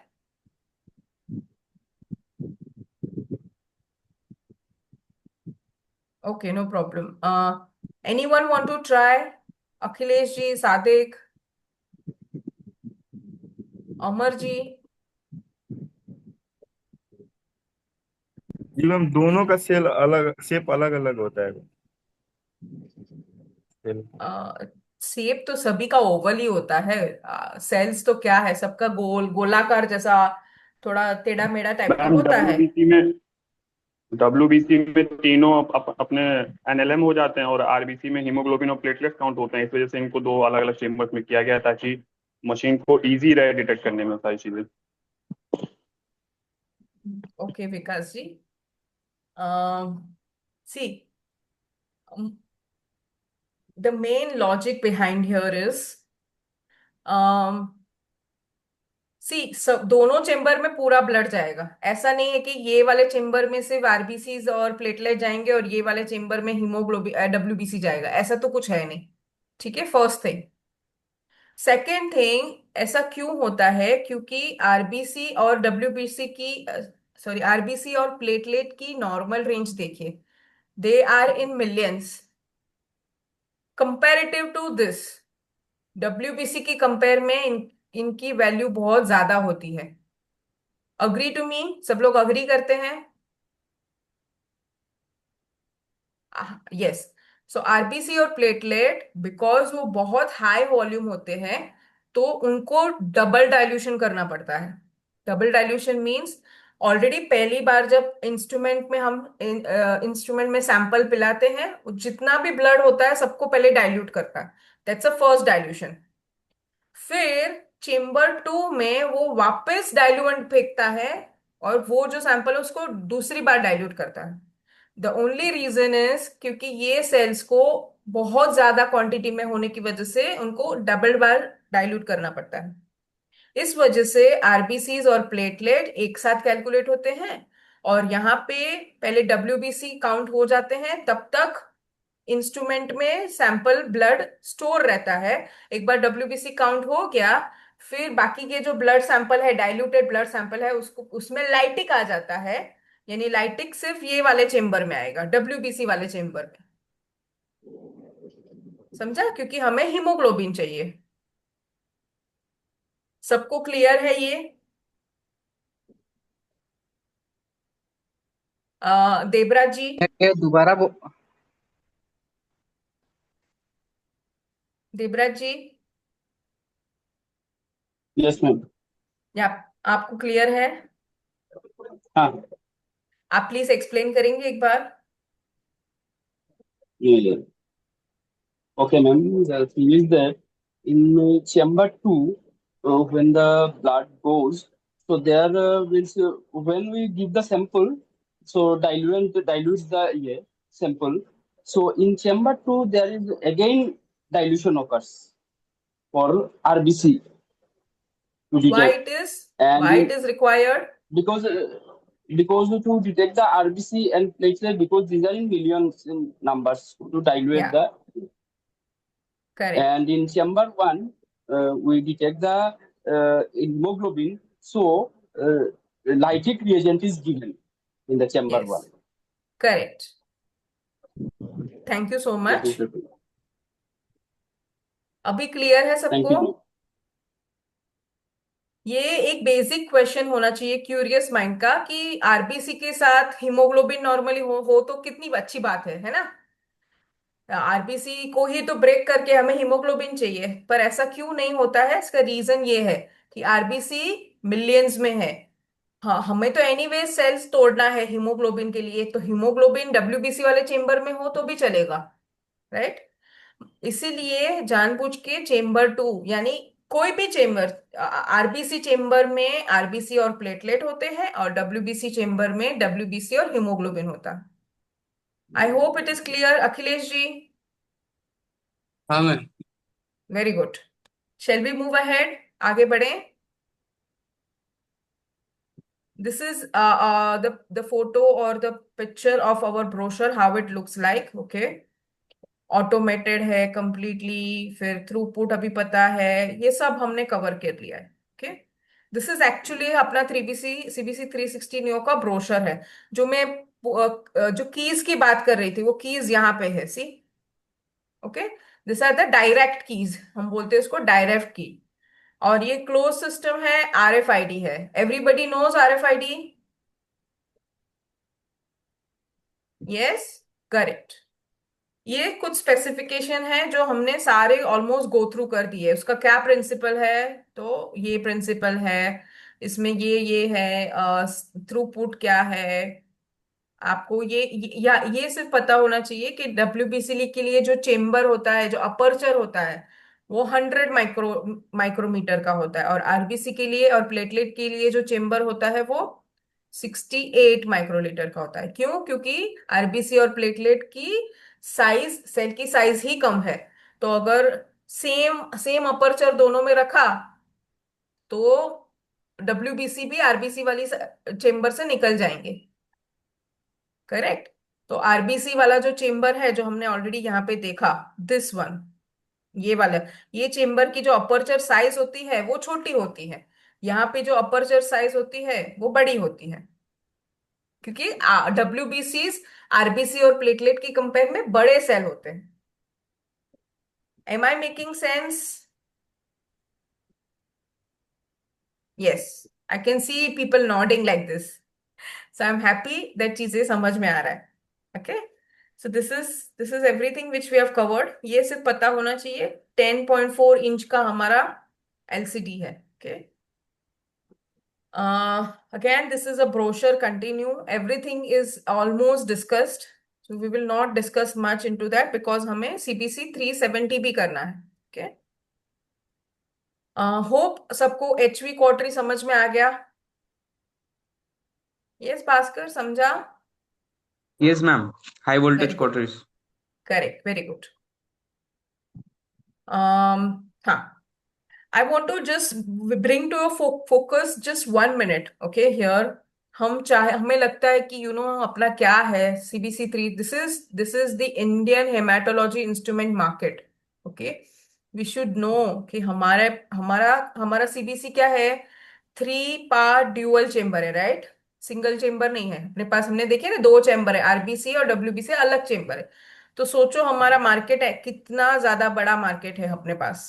Okay, no problem. Anyone want to try? Akhilesh ji, Sadiq, Amar ji. जी मैम, दोनों का सेल अलग, शेप अलग अलग होता है सेल। शेप तो सभी का ओवल ही होता है। सेल्स तो क्या है, सबका गोल गोलाकार जैसा, थोड़ा टेढ़ा मेढ़ा टाइप का मैम होता है। डब्ल्यूबीसी में तीनों अपने एनएलएम हो जाते हैं, और आरबीसी में हीमोग्लोबिन और प्लेटलेट्स काउंट होते हैं। इस वजह से इनको दो अलग अलग चेम्बर्स में किया गया है, ताकि मशीन को इजी रहे डिटेक्ट करने में सारी चीजें। Okay Vikas ji, see, the main logic behind here is, see, सब दोनों चेम्बर में पूरा ब्लड जाएगा। ऐसा नहीं है कि ये वाले चेम्बर में सिर्फ आरबीसी और प्लेटलेट जाएंगे और ये वाले चेम्बर में हीमोग्लोबिन डब्ल्यूबीसी जाएगा, ऐसा तो कुछ है नहीं। ठीक है, फर्स्ट थिंग। सेकेंड थिंग, ऐसा क्यों होता है, क्योंकि आरबीसी और डब्ल्यूबीसी की, सॉरी, आरबीसी और प्लेटलेट की नॉर्मल रेंज देखिए, they are in millions. Comparative to this, WBC की कंपेयर में इनकी वैल्यू बहुत ज्यादा होती है। अग्री टू मी, सब लोग अग्री करते हैं? यस। सो आरबीसी और प्लेटलेट, बिकॉज वो बहुत हाई वॉल्यूम होते हैं, तो उनको डबल डाइल्यूशन करना पड़ता है। डबल डाइल्यूशन मींस, ऑलरेडी पहली बार जब इंस्ट्रूमेंट में हम इंस्ट्रूमेंट में सैंपल पिलाते हैं, जितना भी ब्लड होता है सबको पहले डाइल्यूट करता है, दैट्स अ फर्स्ट डाइल्यूशन। फिर चेम्बर टू में वो वापस डाइल्यूएंट फेंकता है, और वो जो सैंपल है उसको दूसरी बार डाइल्यूट करता है। द ओनली रीजन इज क्योंकि ये सेल्स को बहुत ज्यादा क्वांटिटी में होने की वजह से उनको डबल बार डाइल्यूट करना पड़ता है। इस वजह से आरबीसीज और प्लेटलेट एक साथ कैलकुलेट होते हैं, और यहाँ पे पहले डब्ल्यूबीसी काउंट हो जाते हैं, तब तक इंस्ट्रूमेंट में सैंपल ब्लड स्टोर रहता है। एक बार डब्ल्यूबीसी काउंट हो गया, फिर बाकी के जो ब्लड सैंपल है, डाइल्यूटेड ब्लड सैंपल है, उसको उसमें लाइटिक आ जाता है। यानी लाइटिक सिर्फ ये वाले चेम्बर में आएगा, डब्ल्यूबीसी वाले चेम्बर में। समझा? क्योंकि हमें हीमोग्लोबिन चाहिए। सबको क्लियर है ये? देवराज जी, ये दोबारा देवराज जी, यस मैम। या आपको क्लियर है? हाँ, आप प्लीज एक्सप्लेन करेंगे एक बार? yeah. Okay, ma'am. The thing is that in chamber two, when the blood goes, so there means when we give the sample, so dilutes the sample. So in chamber two, there is again dilution occurs for RBC to Why detect, it is? and Why it is required? because because to detect the RBC and platelet, because these are in millions in numbers to dilute Yeah, the. correct. And in chamber one, we detect the hemoglobin. So lytic reagent is given in the chamber Yes, one. correct. Thank you so That much. is the thing. अभी क्लियर है Thank सबको? you. ये एक बेसिक क्वेश्चन होना चाहिए क्यूरियस माइंड का कि आरबीसी के साथ हीमोग्लोबिन नॉर्मली हो तो कितनी अच्छी बात है ना? आरबीसी को ही तो ब्रेक करके हमें हीमोग्लोबिन चाहिए, पर ऐसा क्यों नहीं होता है? इसका रीजन ये है कि आरबीसी मिलियंस में है। हाँ, हमें तो एनीवे सेल्स तोड़ना है हीमोग्लोबिन के लिए, तो हीमोग्लोबिन डब्ल्यूबीसी वाले चेंबर में हो तो भी चलेगा, राइट? इसीलिए जानबूझ के चेंबर टू यानी कोई भी चेंबर, आरबीसी चेंबर में आरबीसी और प्लेटलेट होते हैं और डब्ल्यूबीसी चेंबर में डब्ल्यूबीसी और हीमोग्लोबिन होता है। I hope it is clear, Akhilesh ji. हाँ मैम। Very good. Shall we move ahead, आगे बढ़े? This is the photo or the picture of our brochure, how it looks like. Okay, automated है कंप्लीटली, फिर थ्रूपुट अभी पता है, ये सब हमने कवर कर लिया है। ओके, दिस इज एक्चुअली अपना 3BC CBC 360 न्यू का ब्रोशर है। जो मैं जो कीज की बात कर रही थी वो कीज यहाँ पे है, see? Okay, this are the direct keys, हम बोलते हैं इसको डायरेक्ट की। और ये क्लोज सिस्टम है, RFID है। Everybody knows RFID? Yes, correct. ये कुछ स्पेसिफिकेशन है जो हमने सारे ऑलमोस्ट गो थ्रू कर दिए। उसका क्या प्रिंसिपल है? तो ये प्रिंसिपल है, इसमें ये है, थ्रूपुट क्या है, आपको या ये सिर्फ पता होना चाहिए कि डब्ल्यूबीसी के लिए जो चेम्बर होता है, जो अपर्चर होता है, वो 100 माइक्रोमीटर का होता है, और आरबीसी के लिए और प्लेटलेट के लिए जो चेम्बर होता है वो 68 माइक्रोलीटर का होता है। क्यों? क्योंकि आरबीसी और प्लेटलेट की साइज, सेल की साइज ही कम है। तो अगर सेम सेम अपर्चर दोनों में रखा तो डब्ल्यूबीसी भी आरबीसी वाली चेम्बर से निकल जाएंगे, करेक्ट? तो आरबीसी वाला जो चेम्बर है जो हमने ऑलरेडी यहाँ पे देखा, दिस वन, ये वाला, ये चेम्बर की जो अपर्चर साइज होती है वो छोटी होती है, यहाँ पे जो अपर्चर साइज होती है वो बड़ी होती है, क्योंकि डब्ल्यूबीसी आरबीसी और प्लेटलेट की कंपेयर में बड़े सेल होते हैं। Am I making sense? Yes, I can see people nodding like this, so I am happy that चीजें समझ में आ रहा है। Okay, so this is everything which we have covered. ये सिर्फ पता होना चाहिए 10.4 इंच का हमारा एलसीडी है। Okay, again this is a brochure, continue, everything is almost discussed, so we will not discuss much into that because हमें CBC 370 भी करना है। ओके, होप सबको HV क्वार्टरी समझ में आ गया? यस भास्कर, समझा? Yes ma'am, high very voltage good, quarters. Correct, very good. हाँ, I want to just bring to your focus just 1 minute, okay? Here, हमें लगता है कि अपना क्या है CBC 3, this is the Indian haematology instrument market. Okay, we should know कि हमारे हमारा हमारा CBC क्या है? 3 पार्ट ड्यूअल चेम्बर है, राइट? सिंगल चेम्बर नहीं है अपने पास। हमने देखे ना, 2 चेम्बर है, आरबीसी और डब्ल्यूबीसी अलग चेम्बर है। तो सोचो हमारा मार्केट है, कितना ज्यादा बड़ा मार्केट है अपने पास।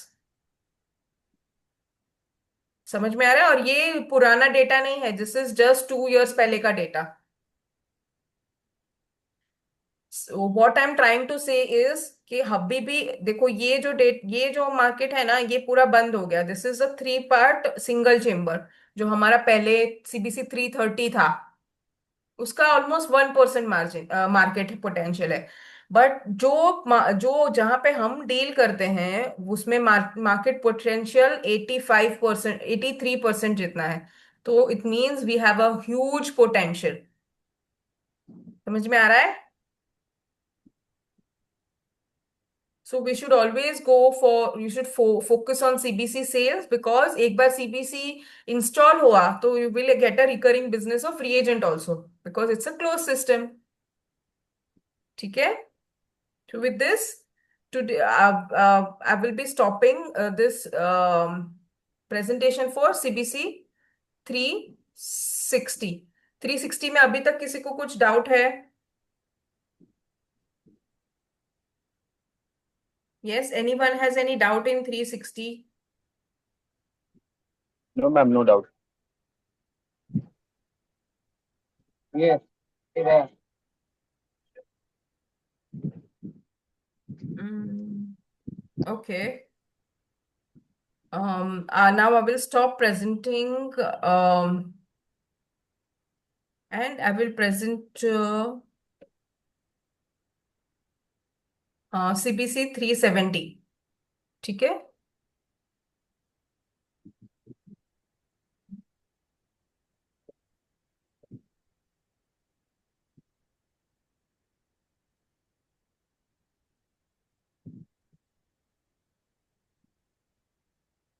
समझ में आ रहा है? और ये पुराना डेटा नहीं है, दिस इज जस्ट 2 इयर्स पहले का डेटा। What I am trying to say is कि अभी भी देखो, ये जो मार्केट है ना, ये पूरा बंद हो गया। This is a 3 part single chamber, जो हमारा पहले CBC 330 था, उसका ऑलमोस्ट 1% मार्जिन मार्केट पोटेंशियल है। बट जो जहां पे हम डील करते हैं उसमें मार्केट पोटेंशियल 85%, 83% जितना है। तो it means we have a huge potential. समझ में आ रहा है? So we should always go for, you should focus on CBC sales, because एक बार CBC install हुआ तो you will get a recurring business of reagent also, because it's a closed system. ठीक है? So with this, today I will be stopping this presentation for CBC 360. 360 में अभी तक किसी को कुछ डाउट है? Yes, anyone has any doubt in 360? No ma'am, no doubt. ये Okay. Now I will stop presenting, and I will present CBC 370. ठीक है?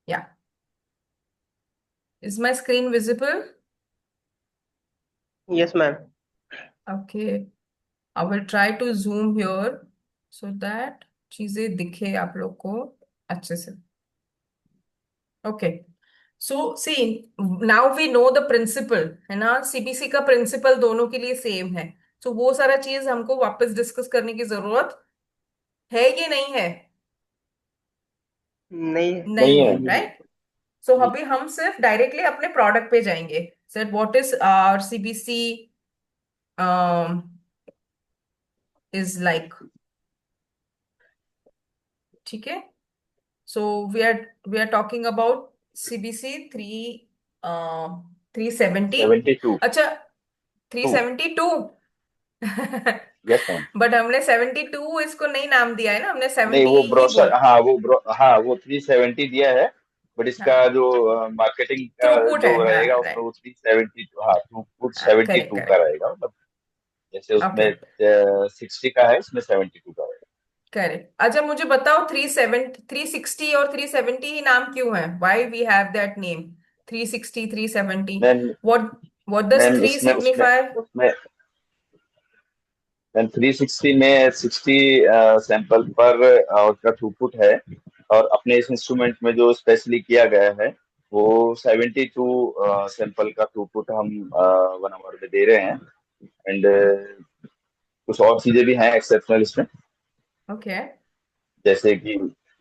Yeah. Is my screen visible? Yes, ma'am. Okay. I will try to zoom here so that चीजें दिखे आप लोग को अच्छे से. Okay. So see, now we know the principle, है ना? CBC का principle दोनों के लिए सेम है. So वो सारा चीज हमको वापस डिस्कस करने की जरूरत है कि नहीं है? नहीं नहीं है, है। राइट? सो अभी हम सिर्फ डायरेक्टली अपने प्रोडक्ट पे जाएंगे. Sir what is our CBC is like. ठीक है? So we are talking about CBC 370. 72। अच्छा, 372. Yes ma'am. बट हमने 72 इसको नहीं नाम दिया है ना, हमने नहीं, 70 वो ही ब्रोशर, बोल. हाँ वो 370 दिया है, बट इसका हाँ, जो मार्केटिंग का थ्रूपुट है. जो हाँ, रहेगा उसमें राइट. वो 372, हाँ थ्रूपुट हाँ, 72 करेक्ट का करेक्ट. रहेगा, मतलब जैसे ओके, उसमें 60 का है, इसमें 72 का रहेगा। करेक्ट. अच्छा, मुझे बताओ 360 और 370 ही नाम क्यों है? Why we have that name 360 370? Ma'am what what does ma'am 3 इसमें उसमें सिग्निफाई? उसमें मैम 360 में 60 सैंपल पर उसका थ्रूपुट है, और अपने इस इंस्ट्रूमेंट में जो स्पेशली किया गया है वो 72 सैंपल का थ्रूपुट हम 1 आवर में दे रहे हैं। एंड कुछ और चीजें भी हैं एक्सेप्शनल इसमें, ओके, जैसे कि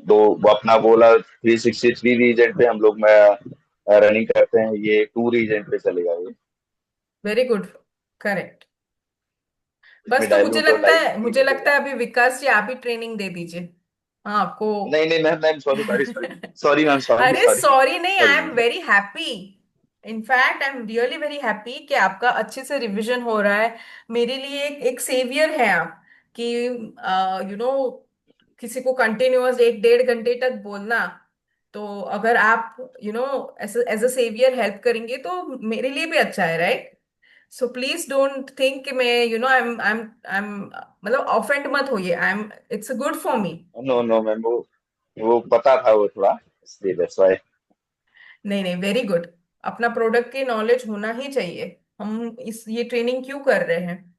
दो वो अपना बोला 363 रीजेंट पे हम लोग में रनिंग करते हैं, ये 2 रीजेंट पे चलेगा ये। Very good, correct. इसमें बस तो डाइल्यूट और लाइव मुझे नहीं लगता देगा। है अभी विकास जी आप ही ट्रेनिंग दे दीजिए. हाँ, आपको. नहीं नहीं ma'am, ma'am sorry sorry sorry sorry ma'am, sorry अरे सॉरी सॉरी नहीं, I am sorry. Very happy. In fact I am really very happy कि आपका अच्छे से रिवीजन हो रहा है. मेरे लिए एक सेवियर है आप, कि किसी को कंटिन्यूअस 1-1.5 घंटे तक बोलना. तो अगर आप एज अ सेवियर हेल्प करेंगे तो मेरे लिए भी अच्छा है, right? So please don't think कि मैं आई एम मतलब ऑफेंड मत होइए. It's good for me. No no ma'am, वो पता था वो थोड़ा, इसलिए दैट्स व्हाई। नहीं नहीं, वेरी गुड. अपना प्रोडक्ट की नॉलेज होना ही चाहिए. हम ये ट्रेनिंग क्यों कर रहे हैं?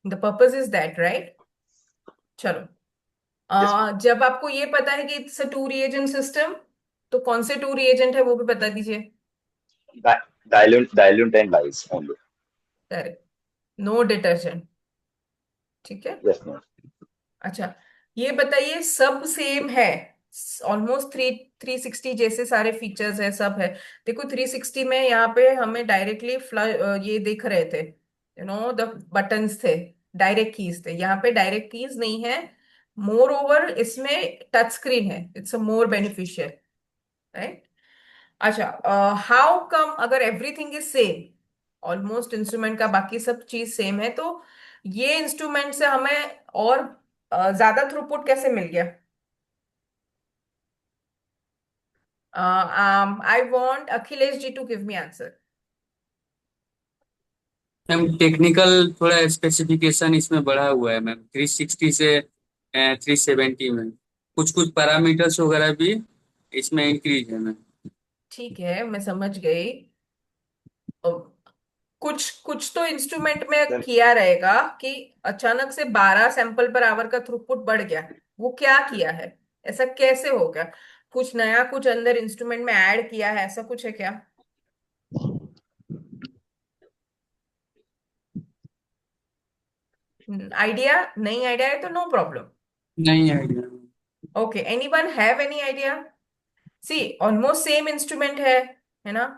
The purpose is that, right? चलो. यस जब आपको ये पता है कि इट्स अ 2 रिएजेंट सिस्टम, तो कौन से 2 रिएजेंट है वो भी बता दीजिए. Ma'am, dilute and lyse only. Correct. No detergent. ठीक है? Yes ma'am. अच्छा, ये बताइए सब सेम है? ऑलमोस्ट 360 जैसे सारे फीचर्स है, सब है. देखो 360 में यहाँ पे हमें डायरेक्टली ये दिख रहे थे, द बटन्स थे, डायरेक्ट कीज थे. यहाँ पे डायरेक्ट कीज नहीं है. मोर ओवर इसमें टच स्क्रीन है. It's a more beneficial, right? अच्छा, हाउ कम, अगर everything is same, almost instrument का बाकी सब चीज सेम है, तो ये इंस्ट्रूमेंट से हमें और ज्यादा थ्रूपुट कैसे मिल गया? I want Akhilesh ji to give me answer. Ma'am technical थोड़ा स्पेसिफिकेशन इसमें बढ़ा हुआ है मैम 360 से 370 में। कुछ कुछ पैरामीटर्स वगैरह भी इसमें इंक्रीज है मैम। ठीक है, मैं समझ गई। कुछ कुछ तो इंस्ट्रूमेंट में मैम किया रहेगा कि अचानक से 12 सैंपल पर आवर का थ्रूपुट बढ़ गया। वो क्या किया है? ऐसा कैसे हो गया? कुछ नया कुछ अंदर इंस्ट्रूमेंट में ऐड किया है, ऐसा कुछ है क्या? आइडिया नहीं? आइडिया है तो नो प्रॉब्लम। नहीं idea. Okay, anyone have any idea? See, almost same instrument है ना?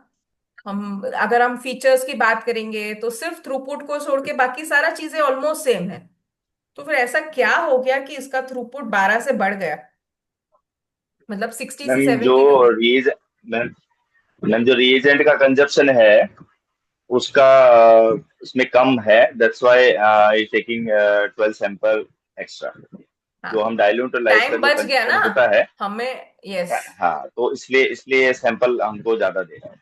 हम अगर हम फीचर्स की बात करेंगे तो सिर्फ थ्रूपुट को छोड़ के बाकी सारा चीजें ऑलमोस्ट सेम है। तो फिर ऐसा क्या हो गया कि इसका थ्रूपुट 12 से बढ़ गया? मतलब 60 से मैम जो 72। रीज मैम मैम जो रीएजेंट का कंजप्शन है उसका उसमें कम है, that's why I taking 12 sample extra. हाँ, जो हम डाइल्यूट और लाइट का टाइम जो बच गया ना कंजप्शन होता है, हमें। यस, हाँ, तो इसलिए इसलिए सैंपल हमको ज्यादा दे रहा है।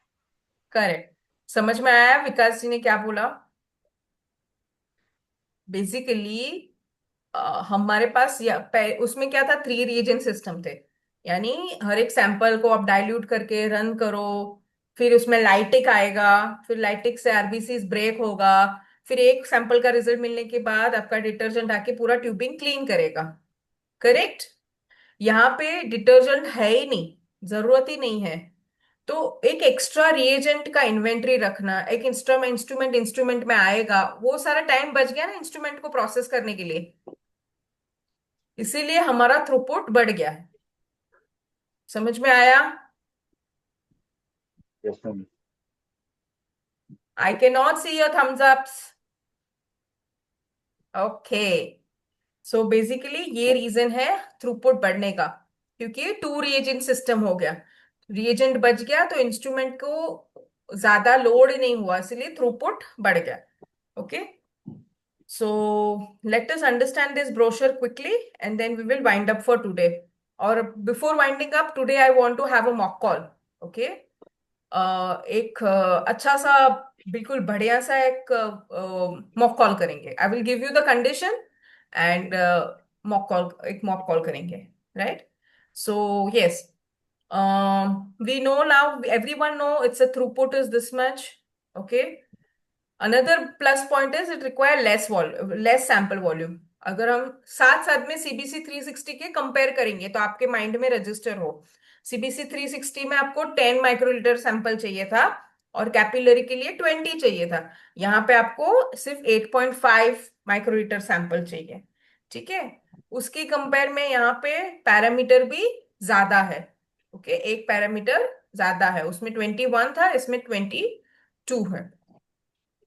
करेक्ट। समझ में आया विकास जी ने क्या बोला? बेसिकली हमारे पास उसमें क्या था, 3 रिएजेंट सिस्टम थे। यानी हर एक सैंपल को आप डाइल्यूट करके रन करो, फिर उसमें लाइटिक आएगा, फिर लाइटिक से आरबीसी ब्रेक होगा, फिर एक सैंपल का रिजल्ट मिलने के बाद आपका डिटर्जेंट आके पूरा ट्यूबिंग क्लीन करेगा। करेक्ट। यहाँ पे डिटर्जेंट है ही नहीं, जरूरत ही नहीं है। तो एक एक्स्ट्रा रिएजेंट का इन्वेंटरी रखना, एक इंस्ट्रूमेंट इंस्ट्रूमेंट इंस्ट्रूमेंट में आएगा, वो सारा टाइम बच गया ना इंस्ट्रूमेंट को प्रोसेस करने के लिए। इसीलिए हमारा थ्रूपुट बढ़ गया है। समझ में आया? Yes, ma'am. I can not see your thumbs ups. Okay, so basically ये रीजन है थ्रूपुट बढ़ने का, क्योंकि 2 रिएजेंट सिस्टम हो गया। रिएजेंट बच गया तो इंस्ट्रूमेंट को ज्यादा लोड नहीं हुआ, इसलिए थ्रूपुट बढ़ गया। Okay, so let us understand this brochure quickly and then we will wind up for today. Or before winding up today, I want to have a mock call. Okay, एक अच्छा सा, बिल्कुल बढ़िया सा एक मॉक कॉल करेंगे। I will give you the condition and mock call, एक मॉक कॉल करेंगे। Right? So yes, we know now, everyone know it's a throughput is this much. Okay, another plus point is it require less sample volume। अगर हम साथ साथ में सीबीसी 360 के कंपेयर करेंगे तो आपके माइंड में रजिस्टर हो, सीबीसी 360 में आपको 10 माइक्रोलीटर सैंपल चाहिए था और कैपिलरी के लिए 20 चाहिए था। यहाँ पे आपको सिर्फ 8.5 माइक्रोलीटर सैंपल चाहिए। ठीक है, उसकी कंपेयर में यहाँ पे पैरामीटर भी ज्यादा है। ओके, एक पैरामीटर ज्यादा है, उसमें 21 था, इसमें 22 है।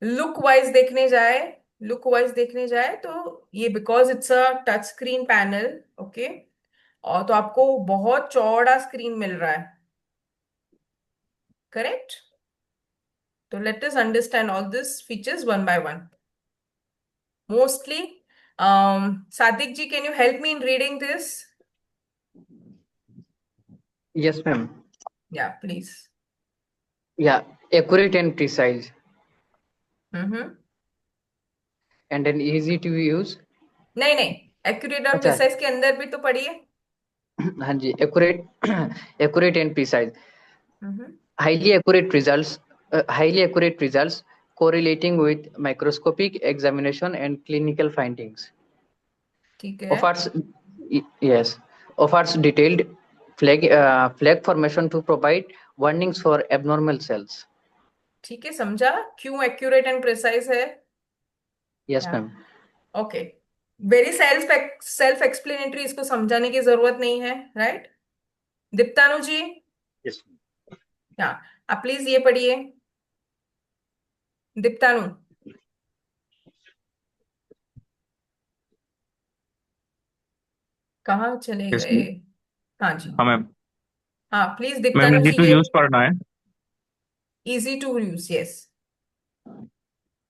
लुक वाइज देखने जाए तो ये because it's a touch screen panel. Okay, और तो आपको बहुत चौड़ा स्क्रीन मिल रहा है। करेक्ट? तो let us understand all this features one by one. Mostly Sadiq ji, can you help me in reading this? Yes, ma'am. या please. Yeah, accurate and precise, hmm. and then easy to use. नहीं नहीं, एक्यूरेट और अच्छा, प्रिसाइज के अंदर भी तो पढ़िए। हाँ जी, accurate, accurate and precise, hmm. highly accurate results correlating with microscopic examination and clinical findings. ठीक है, Offers, yes, offers detailed flag formation to provide warnings for abnormal cells. ठीक है, समझा क्यों एक्यूरेट एंड प्रिसाइज है? Yes, या ma'am. Okay, very self explanatory, इसको समझाने की जरूरत नहीं है। राइट? दीप्तानु जी, Yes, हाँ, आप प्लीज ये पढ़िए। दीप्तानु, कहाँ चले यस गए? हाँ जी, हाँ मैम। हाँ प्लीज मैम दीप्तानु इजी जी टू ये यूज पढ़ना है easy to use. Yes.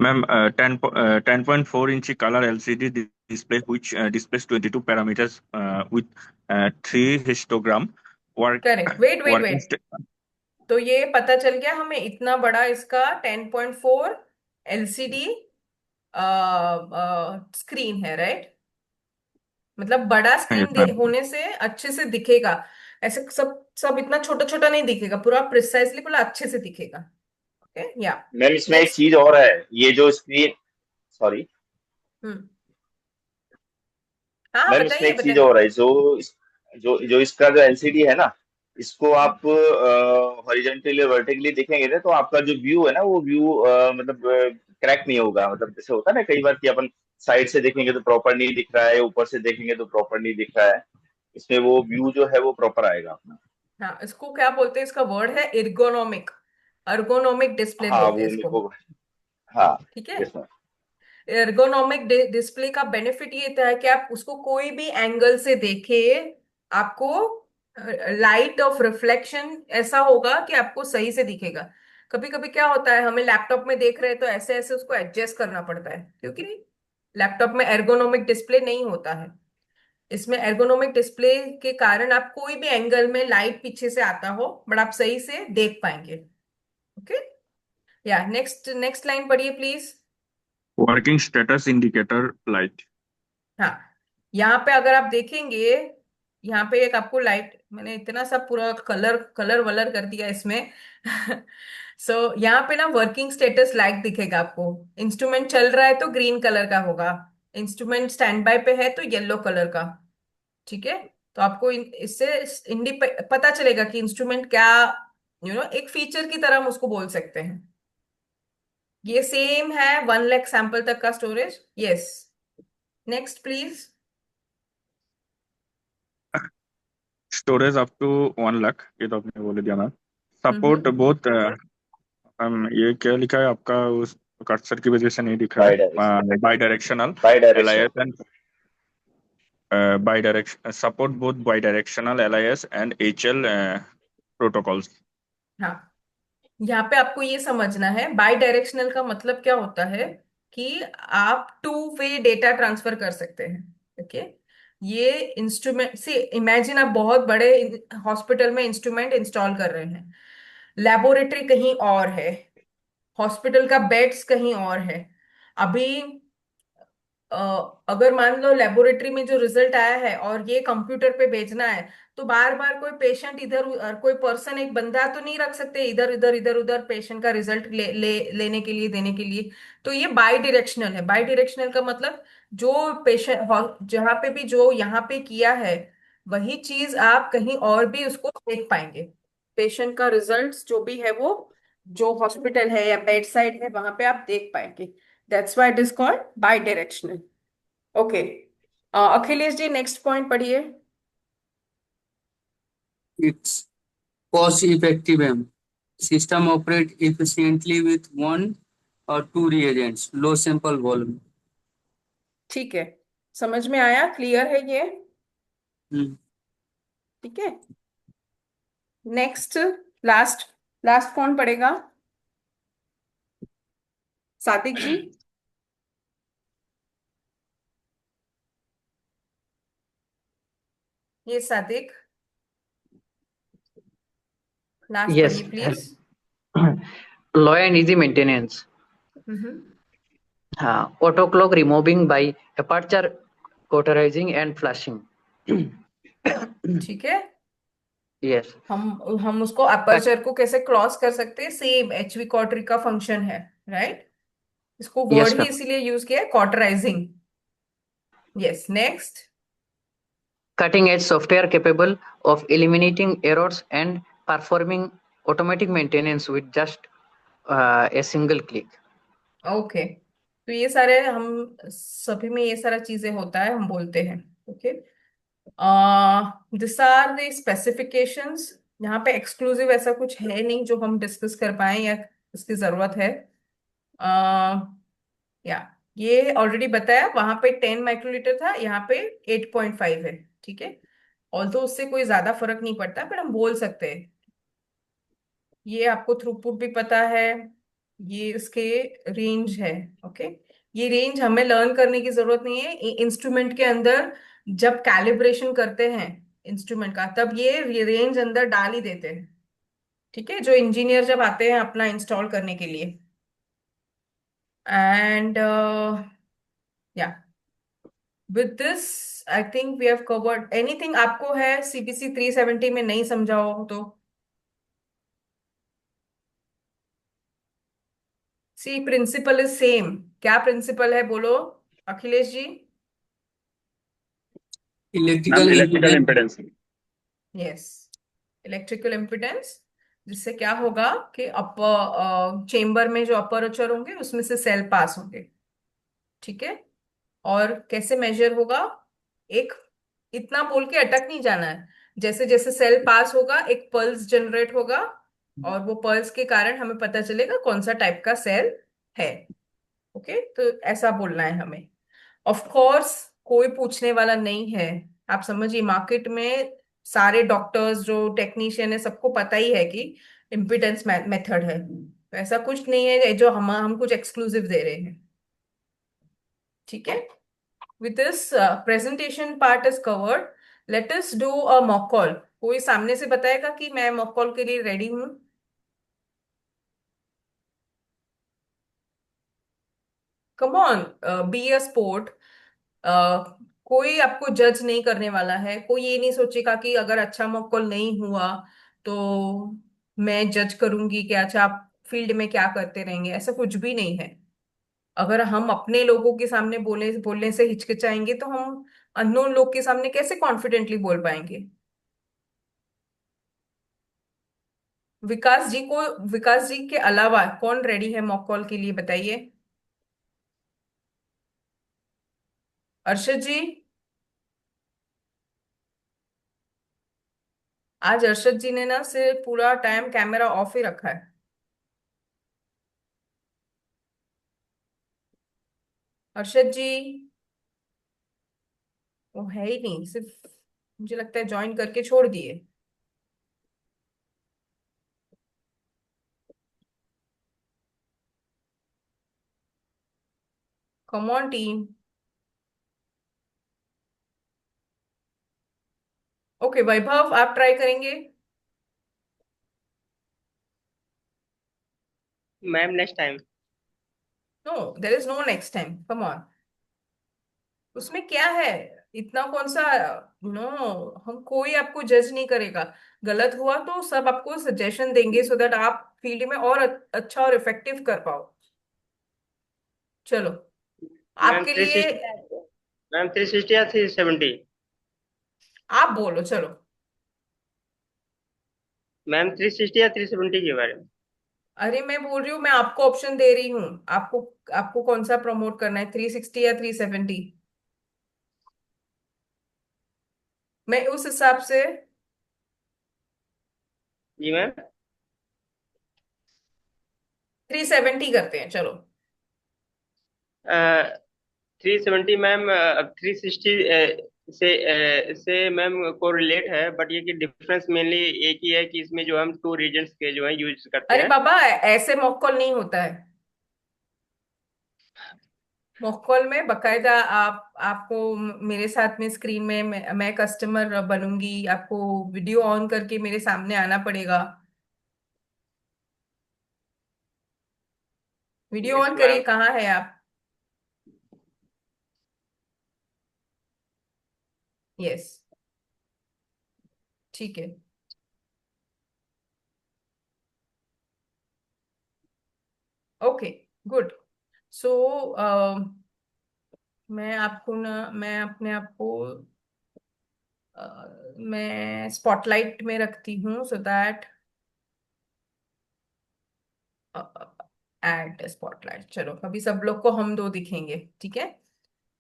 Ma'am. 10.4 इंची colour LCD display which displays 22 parameters with 3 histogram correct, wait wait working wait. तो ये पता चल गया हमें, इतना बड़ा इसका 10.4 एलसीडी स्क्रीन है। राइट? मतलब बड़ा यस स्क्रीन मैम। होने से अच्छे से दिखेगा। ऐसे सब सब इतना छोटा छोटा नहीं दिखेगा, पूरा प्रिसाइजली पूरा अच्छे से दिखेगा। ओके या मैम इसमें एक नेक्स्ट। चीज और है, ये जो स्क्रीन, सॉरी हम्म। हाँ हाँ, मैम इसमें बताइए एक चीज बताइए। और है, जो जो जो इसका जो एलसीडी है ना, इसको आप हॉरिजॉन्टली और वर्टिकली देखेंगे ना, तो आपका जो व्यू है ना, वो व्यू मतलब क्रैक नहीं होगा। मतलब जैसे होता है ना कई बार कि अपन साइड से देखेंगे तो प्रॉपर नहीं दिख रहा है, ऊपर से देखेंगे तो प्रॉपर नहीं दिख रहा है, इसमें वो व्यू जो है वो प्रॉपर आएगा अपना। हाँ, इसको क्या बोलते हैं, इसका वर्ड है एर्गोनोमिक। एर्गोनोमिक डिस्प्ले हाँ बोलते हैं वो मेरे इसको। को, हाँ। ठीक है। Yes ma'am. एर्गोनोमिक डिस्प्ले का बेनिफिट ये था कि आप उसको कोई भी एंगल से देखे, आपको लाइट ऑफ रिफ्लेक्शन ऐसा होगा कि आपको सही से दिखेगा। कभी कभी क्या होता है, हमें लैपटॉप में देख रहे हैं तो ऐसे ऐसे उसको एडजस्ट करना पड़ता है, क्योंकि नहीं, लैपटॉप में एर्गोनोमिक डिस्प्ले नहीं होता है। इसमें एर्गोनोमिक डिस्प्ले के कारण आप कोई भी एंगल में लाइट पीछे से आता हो बट आप सही से देख पाएंगे। ओके या नेक्स्ट नेक्स्ट लाइन पढ़िए please. Working status indicator light. हाँ, यहाँ पे अगर आप देखेंगे, यहाँ पे एक आपको लाइट, मैंने इतना सा पूरा कलर कलर वलर कर दिया इसमें। यहाँ पे ना वर्किंग स्टेटस लाइट दिखेगा आपको। इंस्ट्रूमेंट चल रहा है तो ग्रीन कलर का होगा, इंस्ट्रूमेंट स्टैंड बाय पे है तो येलो कलर का। ठीक है। तो आपको इससे पता चलेगा कि इंस्ट्रूमेंट क्या, एक फीचर की तरह हम उसको बोल सकते हैं। ये सेम है 1 लाख सैंपल तक का storage. Yes, next please. Storage up to 1 lakh, ये तो आपने बोल दिया मैम। हम्म। सपोर्ट बहुत ये क्या लिखा है आपका, उस कर्सर की वजह से नहीं दिख रहा बाई डायरेक्शन, है। By directional by direction. LIS and by direction support both by directional LIS and HL protocols. हाँ, यहाँ पे आपको ये समझना है बाई डायरेक्शनल का मतलब क्या होता है, कि आप टू वे डेटा ट्रांसफर कर सकते हैं। ओके। ये इंस्ट्रूमेंट से इमेजिन, आप बहुत बड़े हॉस्पिटल में इंस्ट्रूमेंट इंस्टॉल कर रहे हैं, लेबोरेटरी कहीं और है, हॉस्पिटल का बेड्स कहीं और है। अभी अ, अगर मान लो लेबोरेटरी में जो रिजल्ट आया है और ये कंप्यूटर पे भेजना है, तो बार बार कोई पेशेंट इधर कोई पर्सन, एक बंदा तो नहीं रख सकते इधर उधर इधर उधर पेशेंट का रिजल्ट लेने के लिए, देने के लिए। तो ये बाई डायरेक्शनल है। बाई डायरेक्शनल का मतलब जो पेशेंट जहां पे भी जो यहाँ पे किया है, वही चीज आप कहीं और भी उसको देख पाएंगे। पेशेंट का रिजल्ट जो भी है वो, जो हॉस्पिटल है या बेड साइड है वहां पे आप देख पाएंगे। That's why it is called bidirectional. Okay. Akhilesh ji next point पढ़िए। It's cost effective M. System operate efficiently with one or two reagents, low sample volume. ठीक है, समझ में आया, क्लियर है ये। हम्म, ठीक है। नेक्स्ट, लास्ट, लास्ट कौन पढ़ेगा? सादिक जी। ये सादिक, लास्ट Yes. पढ़िए please. Low and easy maintenance. Hmm. Auto clock removing by aperture cauterizing and flashing. ठीक है। Yes. हम उसको Cut. अपर्चर को कैसे क्रॉस कर सकते हैं, सेम HV कॉटरी का फंक्शन है, राइट। इसको वर्ड Yes, ही ma'am. इसीलिए यूज किया है, cauterising. Yes, next. Cutting edge software capable of eliminating errors and performing automatic maintenance with just a single click. Okay. तो ये सारे हम सभी में ये सारा चीजें होता है, हम बोलते हैं। Okay. This are the specifications. यहाँ पे एक्सक्लूसिव ऐसा कुछ है नहीं जो हम डिस्कस कर पाए या इसकी जरूरत है। या ये ऑलरेडी बताया, वहां पे 10 माइक्रोलीटर था, यहाँ पे 8.5 है। ठीक है। ऑल्दो उससे कोई ज्यादा फर्क नहीं पड़ता, पर हम बोल सकते हैं। ये आपको थ्रूपुट भी पता है, ये इसके रेंज है। ओके। ये रेंज हमें लर्न करने की जरूरत नहीं है, इंस्ट्रूमेंट के अंदर जब कैलिब्रेशन करते हैं इंस्ट्रूमेंट का, तब ये रेंज अंदर डाल ही देते हैं। ठीक है, जो इंजीनियर जब आते हैं अपना इंस्टॉल करने के लिए। एंड या with this I think we have covered anything आपको है सीपीसी 370 में नहीं समझा हो तो? See principle is same. क्या प्रिंसिपल है बोलो Akhilesh ji? Electrical electrical impedance. Impedance. Yes, electrical impedance. जिससे क्या होगा कि अपर चेम्बर में जो अपर्चर होंगे उसमें से सेल पास होंगे। ठीक है। और कैसे मेजर होगा? एक, इतना बोल के अटक नहीं जाना है। जैसे जैसे सेल पास होगा एक पल्स जनरेट होगा, और वो पल्स के कारण हमें पता चलेगा कौन सा टाइप का सेल है। ओके, तो ऐसा बोलना है हमें। ऑफ कोर्स कोई पूछने वाला नहीं है। आप समझिए, मार्केट में सारे डॉक्टर्स जो टेक्नीशियन है सबको पता ही है कि इम्पिडेंस मेथड है। तो ऐसा कुछ नहीं है जो हम कुछ एक्सक्लूसिव दे रहे हैं। ठीक है। with this presentation part is covered, let us do a mock call। कोई सामने से बताएगा कि मैं मॉक कॉल के लिए रेडी हूँ? Come on, be a sport. कोई आपको जज नहीं करने वाला है। कोई ये नहीं सोचेगा कि अगर अच्छा मॉक कॉल नहीं हुआ तो मैं जज करूंगी कि अच्छा आप फील्ड में क्या करते रहेंगे। ऐसा कुछ भी नहीं है। अगर हम अपने लोगों के सामने बोलने से हिचकिचाएंगे तो हम अननोन लोग के सामने कैसे कॉन्फिडेंटली बोल पाएंगे? विकास जी के अलावा कौन रेडी है मॉक कॉल के लिए बताइए? अर्षद जी? आज अर्षद जी ने ना सिर्फ पूरा टाइम कैमरा ऑफ ही रखा है। अर्षद जी वो है ही नहीं, सिर्फ मुझे लगता है ज्वाइन करके छोड़ दिए। Come on team. Okay Vaibhav, आप ट्राई करेंगे? Ma'am next time. No, there is no next time, come on. उसमें क्या है? इतना कौन सा? नो, हम कोई आपको जज नहीं करेगा। गलत हुआ तो सब आपको सजेशन देंगे सो दैट आप फील्ड में और अच्छा और इफेक्टिव कर पाओ। चलो, मैम आपके थ्री लिए। सिक्सटी मैम 360 या 370? आप बोलो चलो। मैम 360 या 370 के बारे में। अरे मैं बोल रही हूँ, मैं आपको ऑप्शन दे रही हूँ। आपको आपको कौन सा प्रमोट करना है, 360 या 370? मैं उस हिसाब से। जी मैम। 370 करते हैं चलो। 370 मैम। अब 360 से मैम को रिलेट है, बट ये कि डिफरेंस मेनली एक ही है कि इसमें जो हम टू रीजन्स के जो है यूज करते अरे हैं। बाबा, ऐसे मॉक कॉल नहीं होता है। मॉक कॉल में बकायदा आपको मेरे साथ में स्क्रीन में मैं कस्टमर बनूंगी। आपको वीडियो ऑन करके मेरे सामने आना पड़ेगा। Video yes on ma'am. करिए, कहाँ है आप? यस, ठीक है। Okay, good. सो मैं अपने आप को मैं स्पॉटलाइट में रखती हूँ सो दैट एड स्पॉटलाइट। चलो अभी सब लोग को हम दो दिखेंगे, ठीक है।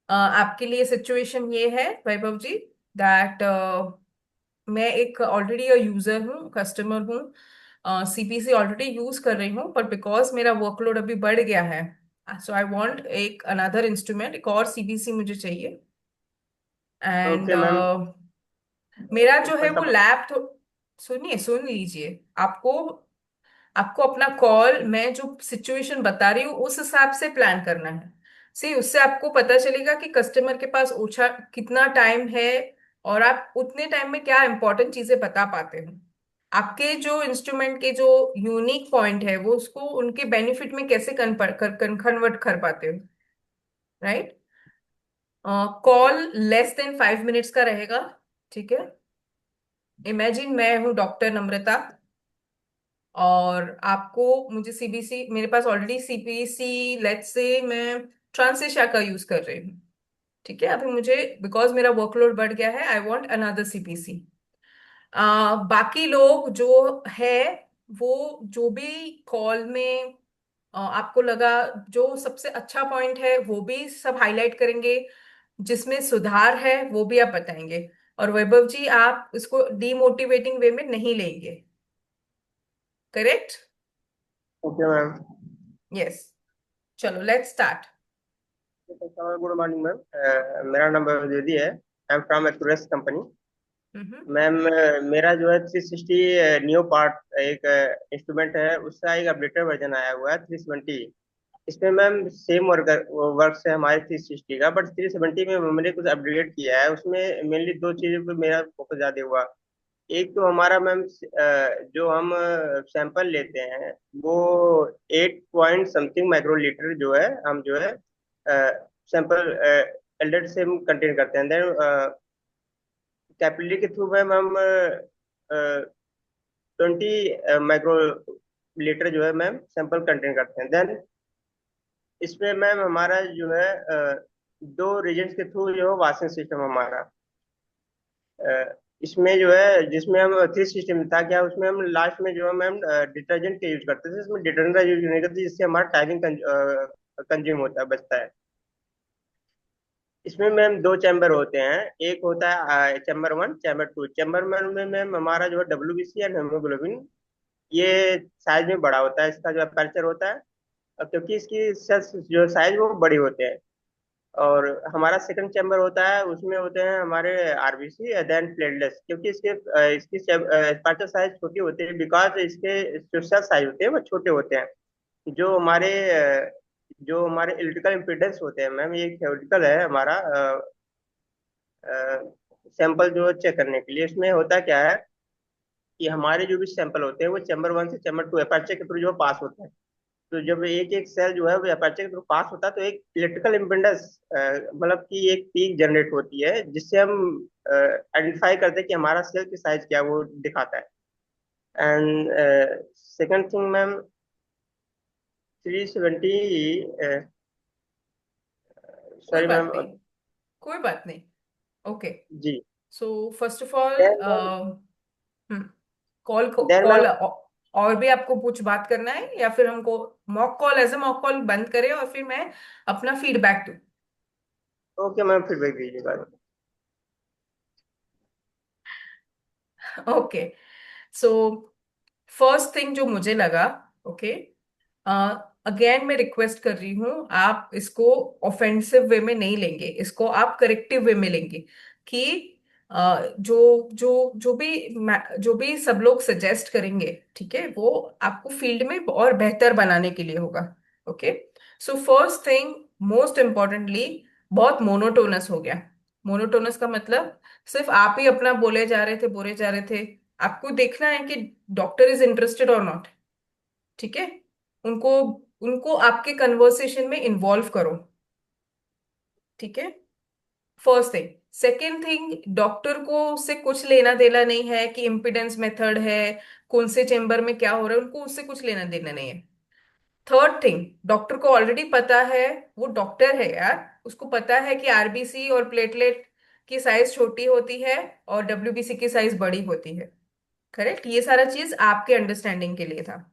आपके लिए सिचुएशन ये है वैभव जी, दैट मैं एक ऑलरेडी यूजर हूँ, कस्टमर हूँ, सीपीसी ऑलरेडी यूज कर रही हूँ, पर बिकॉज मेरा वर्कलोड अभी बढ़ गया है सो आई वांट एक अनदर इंस्ट्रूमेंट, एक और सीपीसी मुझे चाहिए। And okay ma'am. मेरा जो है ऊपर वो का। लैब तो सुनिए, सुन लीजिए। आपको आपको अपना कॉल मैं जो सिचुएशन बता रही हूँ उस हिसाब से प्लान करना है। सी उससे आपको पता चलेगा कि कस्टमर के पास ओछा कितना टाइम है, और आप उतने टाइम में क्या इंपॉर्टेंट चीजें बता पाते हो। आपके जो इंस्ट्रूमेंट के जो यूनिक पॉइंट है वो उसको उनके बेनिफिट में कैसे कन्वर्ट कर पाते हो, right? Call less than 5 minutes का रहेगा, ठीक है। इमेजिन मैं हूँ डॉक्टर नम्रता, और आपको मुझे सीबीसी, मेरे पास ऑलरेडी सीबीसी, लेट्स से मैं ट्रांसलेशा का यूज कर रही हूँ, ठीक है। अभी मुझे, बिकॉज मेरा वर्कलोड बढ़ गया है, आई वांट अनदर सीपीसी। बाकी लोग जो है, वो जो भी कॉल में आपको लगा जो सबसे अच्छा पॉइंट है वो भी सब हाईलाइट करेंगे, जिसमें सुधार है वो भी आप बताएंगे। और वैभव जी, आप इसको डीमोटिवेटिंग वे में नहीं लेंगे, करेक्ट? Okay ma'am. यस। चलो let's start. Good morning ma'am, मेरा नाम द्विवेदी है। I am from Accuris company. Ma'am, मेरा जो है 360 न्यू पार्ट एक इंस्ट्रूमेंट है, उसका एक अपडेटेड वर्जन आया हुआ है 370। इसमें मैम सेम वर्क है हमारे 360 का, बट 370 में मैंने कुछ अपडेट किया है। उसमें मेनली दो चीज़ों पे मेरा फोकस ज़्यादा हुआ। एक तो हमारा मैम जो हम सैंपल लेते हैं वो 8 पॉइंट समथिंग माइक्रोलीटर जो है, हम जो है सैंपल एल्डेड से हम कंटेन करते हैं। देन कैपिलरी के थ्रू मैम हम 20 माइक्रोलीटर जो है मैम सैंपल कंटेन करते हैं। देन इसमें मैम हमारा जो है दो रीजन्स के थ्रू जो है वॉशिंग सिस्टम हमारा इसमें जो है, जिसमें हम 360 था क्या, उसमें हम लास्ट में जो है मैम डिटर्जेंट का यूज करते थे। इसमें डिटर्जेंट का यूज नहीं करते, जिससे हमारा टाइमिंग कंज्यूम होता है, बचता है। इसमें मैम दो चैम्बर होते हैं, एक होता है चैम्बर 1, चैम्बर 2। चैम्बर 1 में मैम हमारा जो है डब्ल्यूबीसी एंड हेमोग्लोबिन, ये साइज में बड़ा होता है, इसका जो अपर्चर होता है, क्योंकि इसकी सेल्स जो साइज वो बड़ी होते हैं। और हमारा सेकंड चैम्बर होता है, उसमें होते हैं हमारे आरबीसी देन प्लेटलेट्स, क्योंकि इसकी स्पार्चर साइज छोटी होती है, बिकॉज इसके जो सेल साइज होते हैं वो छोटे होते हैं। जो हमारे इलेक्ट्रिकल इम्पीडेंस होते हैं मैम, ये थ्योरेटिकल है हमारा सैंपल जो चेक करने के लिए। इसमें होता क्या है कि हमारे जो भी सैंपल होते हैं वो चैम्बर 1 से चैम्बर 2 अपर्चर के थ्रू जो पास होते हैं। तो जब एक एक सेल जो है वो अपर्चर के थ्रू पास होता है, तो एक इलेक्ट्रिकल इम्पीडेंस मतलब कि एक पीक जनरेट होती है, जिससे हम आइडेंटिफाई करते हैं कि हमारा सेल की साइज क्या है, वो दिखाता है। एंड सेकंड थिंग मैम, 370, कोई सॉरी बात मैम। नहीं, कोई बात नहीं। ओके। जी। So first of all, then call ma'am, और भी आपको कुछ बात करना है, या फिर हमको mock call, as a mock call बंद करें और फिर मैं अपना फीडबैक दूं? ओके मैम, फीडबैक दीजिएगा। ओके। सो फर्स्ट थिंग जो मुझे लगा, ओके, अगेन मैं रिक्वेस्ट कर रही हूँ, आप इसको ऑफेंसिव वे में नहीं लेंगे, इसको आप करेक्टिव वे में लेंगे। कि जो जो जो भी सब लोग सजेस्ट करेंगे, ठीक है, वो आपको फील्ड में और बेहतर बनाने के लिए होगा। Okay. So first thing, most importantly, बहुत मोनोटोनस हो गया। मोनोटोनस का मतलब सिर्फ आप ही अपना बोले जा रहे थे। आपको देखना है कि डॉक्टर इज इंटरेस्टेड और नॉट, ठीक है। उनको उनको आपके कन्वर्सेशन में इन्वॉल्व करो, ठीक है। First thing. Second thing, doctor को उससे कुछ लेना देना नहीं है कि इम्पिडेंस मेथड है, कौन से चेम्बर में क्या हो रहा है, उनको उससे कुछ लेना देना नहीं है। थर्ड थिंग, डॉक्टर को ऑलरेडी पता है, वो डॉक्टर है यार, उसको पता है कि आरबीसी और प्लेटलेट की साइज छोटी होती है और डब्ल्यूबीसी की साइज बड़ी होती है, करेक्ट। ये सारा चीज आपके अंडरस्टैंडिंग के लिए था।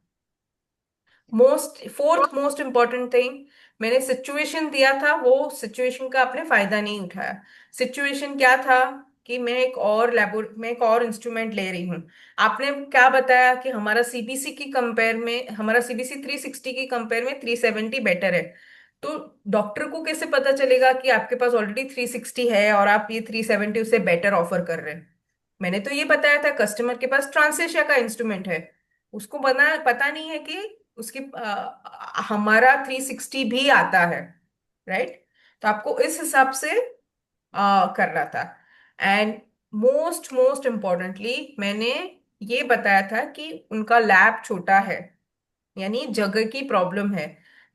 फोर्थ मोस्ट इंपॉर्टेंट थिंग, मैंने सिचुएशन दिया था, वो सिचुएशन का आपने फायदा नहीं उठाया। सिचुएशन क्या था कि मैं एक और इंस्ट्रूमेंट ले रही हूँ। आपने क्या बताया कि हमारा सीबीसी 360 की कंपेयर में 370 बेटर है। तो डॉक्टर को कैसे पता चलेगा कि आपके पास ऑलरेडी 360 है और आप ये 370 उसे बेटर ऑफर कर रहे हैं? मैंने तो ये बताया था, कस्टमर के पास ट्रांसलेशा का इंस्ट्रूमेंट है, उसको पता नहीं है कि उसकी हमारा 360 भी आता है, राइट। तो आपको इस हिसाब से करना था। एंड मोस्ट मोस्ट इम्पोर्टेंटली, मैंने ये बताया था कि उनका लैब छोटा है, यानी जगह की प्रॉब्लम है।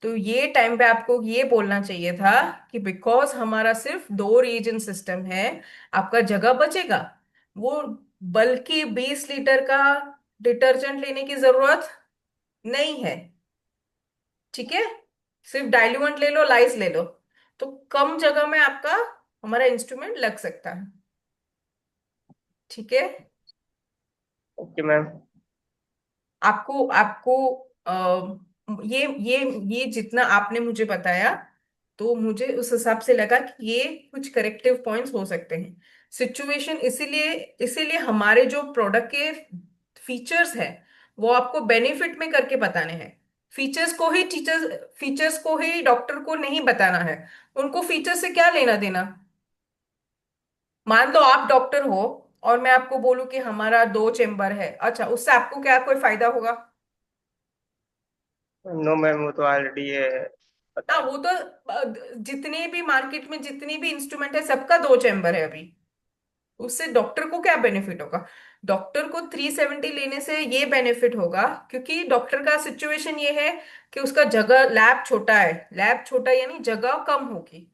तो ये टाइम पे आपको ये बोलना चाहिए था कि बिकॉज हमारा सिर्फ 2 रीजन सिस्टम है, आपका जगह बचेगा। वो बल्कि 20 लीटर का डिटर्जेंट लेने की जरूरत नहीं है। ठीक है, सिर्फ डाइल्यूएंट ले लो, लाइस ले लो, तो कम जगह में आपका हमारा इंस्ट्रूमेंट लग सकता है। ठीक है, ओके मैम। आपको आपको ये जितना आपने मुझे बताया, तो मुझे उस हिसाब से लगा कि ये कुछ करेक्टिव पॉइंट्स हो सकते हैं। सिचुएशन इसीलिए इसीलिए हमारे जो प्रोडक्ट के फीचर्स हैं वो आपको बेनिफिट में करके बताने हैं। फीचर्स को ही डॉक्टर को नहीं बताना है। उनको फीचर से क्या लेना देना। मान लो आप डॉक्टर हो और मैं आपको बोलूं कि हमारा 2 चेम्बर है, अच्छा उससे आपको क्या कोई फायदा होगा? नो मैम, वो तो ऑलरेडी पता ना, है। वो तो जितने भी मार्केट में जितनी भी इंस्ट्रूमेंट है सबका 2 चेम्बर है अभी। उससे डॉक्टर को क्या बेनिफिट होगा? डॉक्टर को 370 लेने से ये बेनिफिट होगा क्योंकि डॉक्टर का सिचुएशन ये है कि उसका जगह लैब छोटा है। लैब छोटा यानी जगह कम होगी।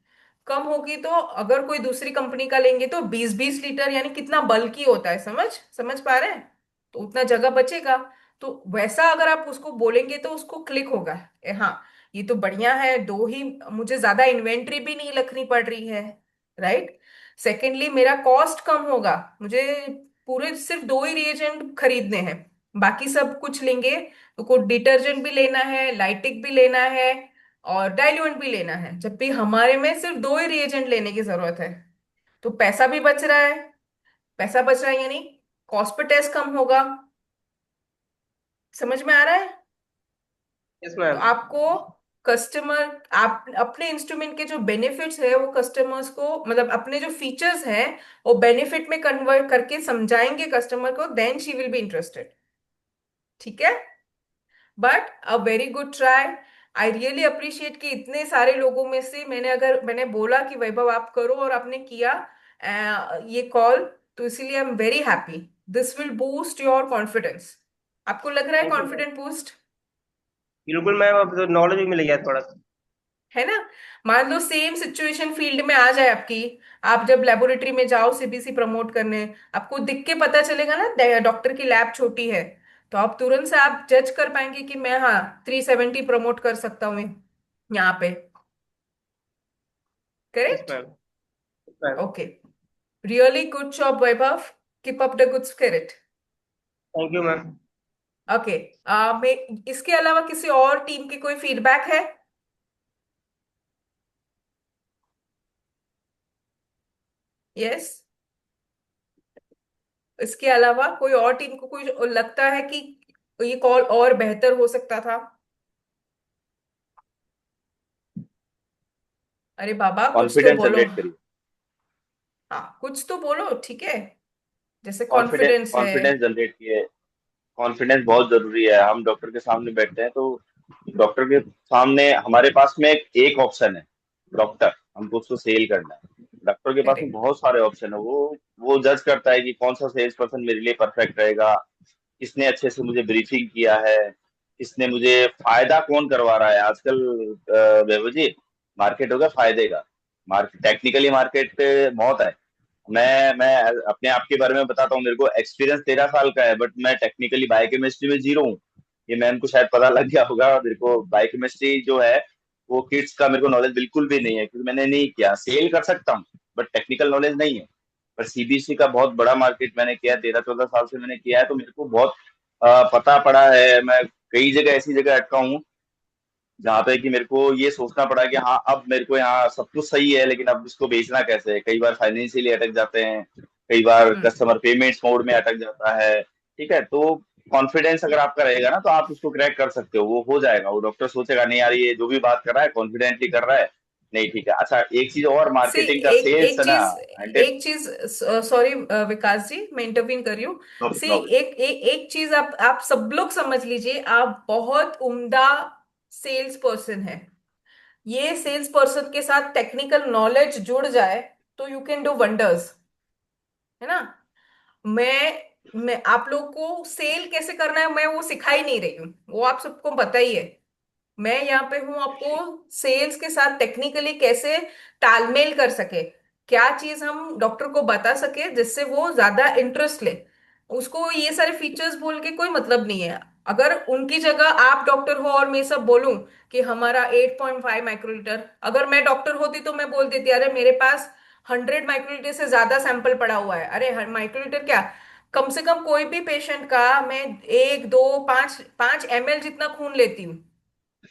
कम होगी तो अगर कोई दूसरी कंपनी का लेंगे तो 20-20 लीटर यानी कितना बल्कि होता है, समझ समझ पा रहे हैं? तो उतना जगह बचेगा। तो वैसा अगर आप उसको बोलेंगे तो उसको क्लिक होगा, हाँ ये तो बढ़िया है, दो ही, मुझे ज्यादा इन्वेंट्री भी नहीं रखनी पड़ रही है। राइट। सेकेंडली मेरा कॉस्ट कम होगा। मुझे पूरे सिर्फ 2 ही रिएजेंट खरीदने हैं, बाकी सब कुछ लेंगे तो को डिटर्जेंट भी लेना है, लाइटिक भी लेना है और डाइल्यूएंट भी लेना है, जबकि हमारे में सिर्फ 2 ही रिएजेंट लेने की जरूरत है। तो पैसा भी बच रहा है। पैसा बच रहा है यानी कॉस्ट पे टेस्ट कम होगा। समझ में आ रहा है? यस तो मैम। आपको कस्टमर, आप अपने इंस्ट्रूमेंट के जो बेनिफिट्स है वो कस्टमर्स को, मतलब अपने जो फीचर्स हैं वो बेनिफिट में कन्वर्ट करके समझाएंगे कस्टमर को, then she will be interested. ठीक है, but a very good try. I really appreciate कि इतने सारे लोगों में से मैंने बोला कि वैभव आप करो और आपने किया ये कॉल, तो इसीलिए I am very happy. This will boost your confidence. आपको लग रहा है thank you ma'am. Confident boost? बिल्कुल मैम, अब तो नॉलेज भी मिल गया थोड़ा सा। है ना? मान लो सेम सिचुएशन फील्ड में आ जाए आपकी, आप जब लेबोरेटरी में जाओ सीबीसी प्रमोट करने, आपको दिख के पता चलेगा ना डॉक्टर की लैब छोटी है, तो आप तुरंत से आप जज कर पाएंगे कि मैं, हाँ, 370 प्रमोट कर सकता हूँ यहाँ पे। Yes correct? Ma'am. Yes ma'am. Okay, really good job Vaibhav, keep up the good spirit. Thank you ma'am. Okay, मैं इसके अलावा किसी और टीम की कोई फीडबैक है? यस, इसके अलावा कोई और टीम को कोई लगता है कि ये कॉल और बेहतर हो सकता था? अरे बाबा कुछ तो कॉन्फिडेंस बोलो। जनरेट करिए। हाँ कुछ तो बोलो, ठीक है, जैसे कॉन्फिडेंस कॉन्फिडेंस है। कॉन्फिडेंस जनरेट किए। कॉन्फिडेंस बहुत जरूरी है। हम डॉक्टर के सामने बैठते हैं तो डॉक्टर के सामने हमारे पास में एक ऑप्शन है, डॉक्टर, हमको उसको सेल करना है। डॉक्टर के पास में करेक्ट। बहुत सारे ऑप्शन है। वो जज करता है कि कौन सा सेल्स पर्सन मेरे लिए परफेक्ट रहेगा, किसने अच्छे से मुझे ब्रीफिंग किया है, किसने मुझे फायदा कौन करवा रहा है। आजकल वैभव जी, मार्केट हो गया फायदे का। मार्केट टेक्निकली मार्केट बहुत है। मैं अपने आप के बारे में बताता हूँ। मेरे को एक्सपीरियंस 13 साल का है, बट मैं टेक्निकली बायोकेमिस्ट्री में जीरो हूँ। ये मैम को शायद पता लग गया होगा। मेरे को बायोकेमिस्ट्री जो है वो किट्स का मेरे को नॉलेज बिल्कुल भी नहीं है, क्योंकि मैंने नहीं किया। सेल कर सकता हूँ बट टेक्निकल नॉलेज नहीं है। पर सीबीसी का बहुत बड़ा मार्केट मैंने किया, 13-14 साल से मैंने किया है, तो मेरे को बहुत पता पड़ा है। मैं कई जगह ऐसी जगह अटका हूँ जहाँ पे कि मेरे को ये सोचना पड़ा कि हाँ अब मेरे को यहाँ सब कुछ सही है, लेकिन अब इसको बेचना कैसे है। कई बार फाइनेंशियली अटक जाते हैं, कई बार हम्म। कस्टमर पेमेंट्स मोड में अटक जाता है। ठीक है, तो कॉन्फिडेंस अगर आपका रहेगा ना तो आप उसको क्रैक कर सकते हो। वो हो जाएगा। वो डॉक्टर सोचेगा नहीं यार, ये जो भी बात कर रहा है कॉन्फिडेंटली कर रहा है। नहीं ठीक है। अच्छा, एक चीज और, सी मार्केटिंग का एक सेल्स एक है ना, चीज, 100। एक चीज, सॉरी विकास जी मैं इंटरवीन कर रही हूँ। नो सी प्रॉब्लम। एक चीज आप सब लोग समझ लीजिए, आप बहुत उम्दा सेल्स पर्सन है। ये सेल्स पर्सन के साथ टेक्निकल नॉलेज जुड़ जाए तो यू कैन डू वंडर्स। है ना? मैं आप लोग को सेल कैसे करना है मैं वो सिखा ही नहीं रही हूँ, वो आप सबको पता ही है। मैं यहाँ पे हूँ आपको सेल्स के साथ टेक्निकली कैसे तालमेल कर सके, क्या चीज हम डॉक्टर को बता सके जिससे वो ज्यादा इंटरेस्ट ले। उसको ये सारे फीचर्स बोल के कोई मतलब नहीं है। अगर उनकी जगह आप डॉक्टर हो और मैं सब बोलूं कि हमारा 8.5 माइक्रोलीटर, अगर मैं डॉक्टर होती तो मैं बोल देती अरे मेरे पास 100 माइक्रोलीटर से ज्यादा सैंपल पड़ा हुआ है। अरे माइक्रोलीटर क्या, कम से कम कोई भी पेशेंट का मैं 1 2 5 5 ml जितना खून लेती हूँ।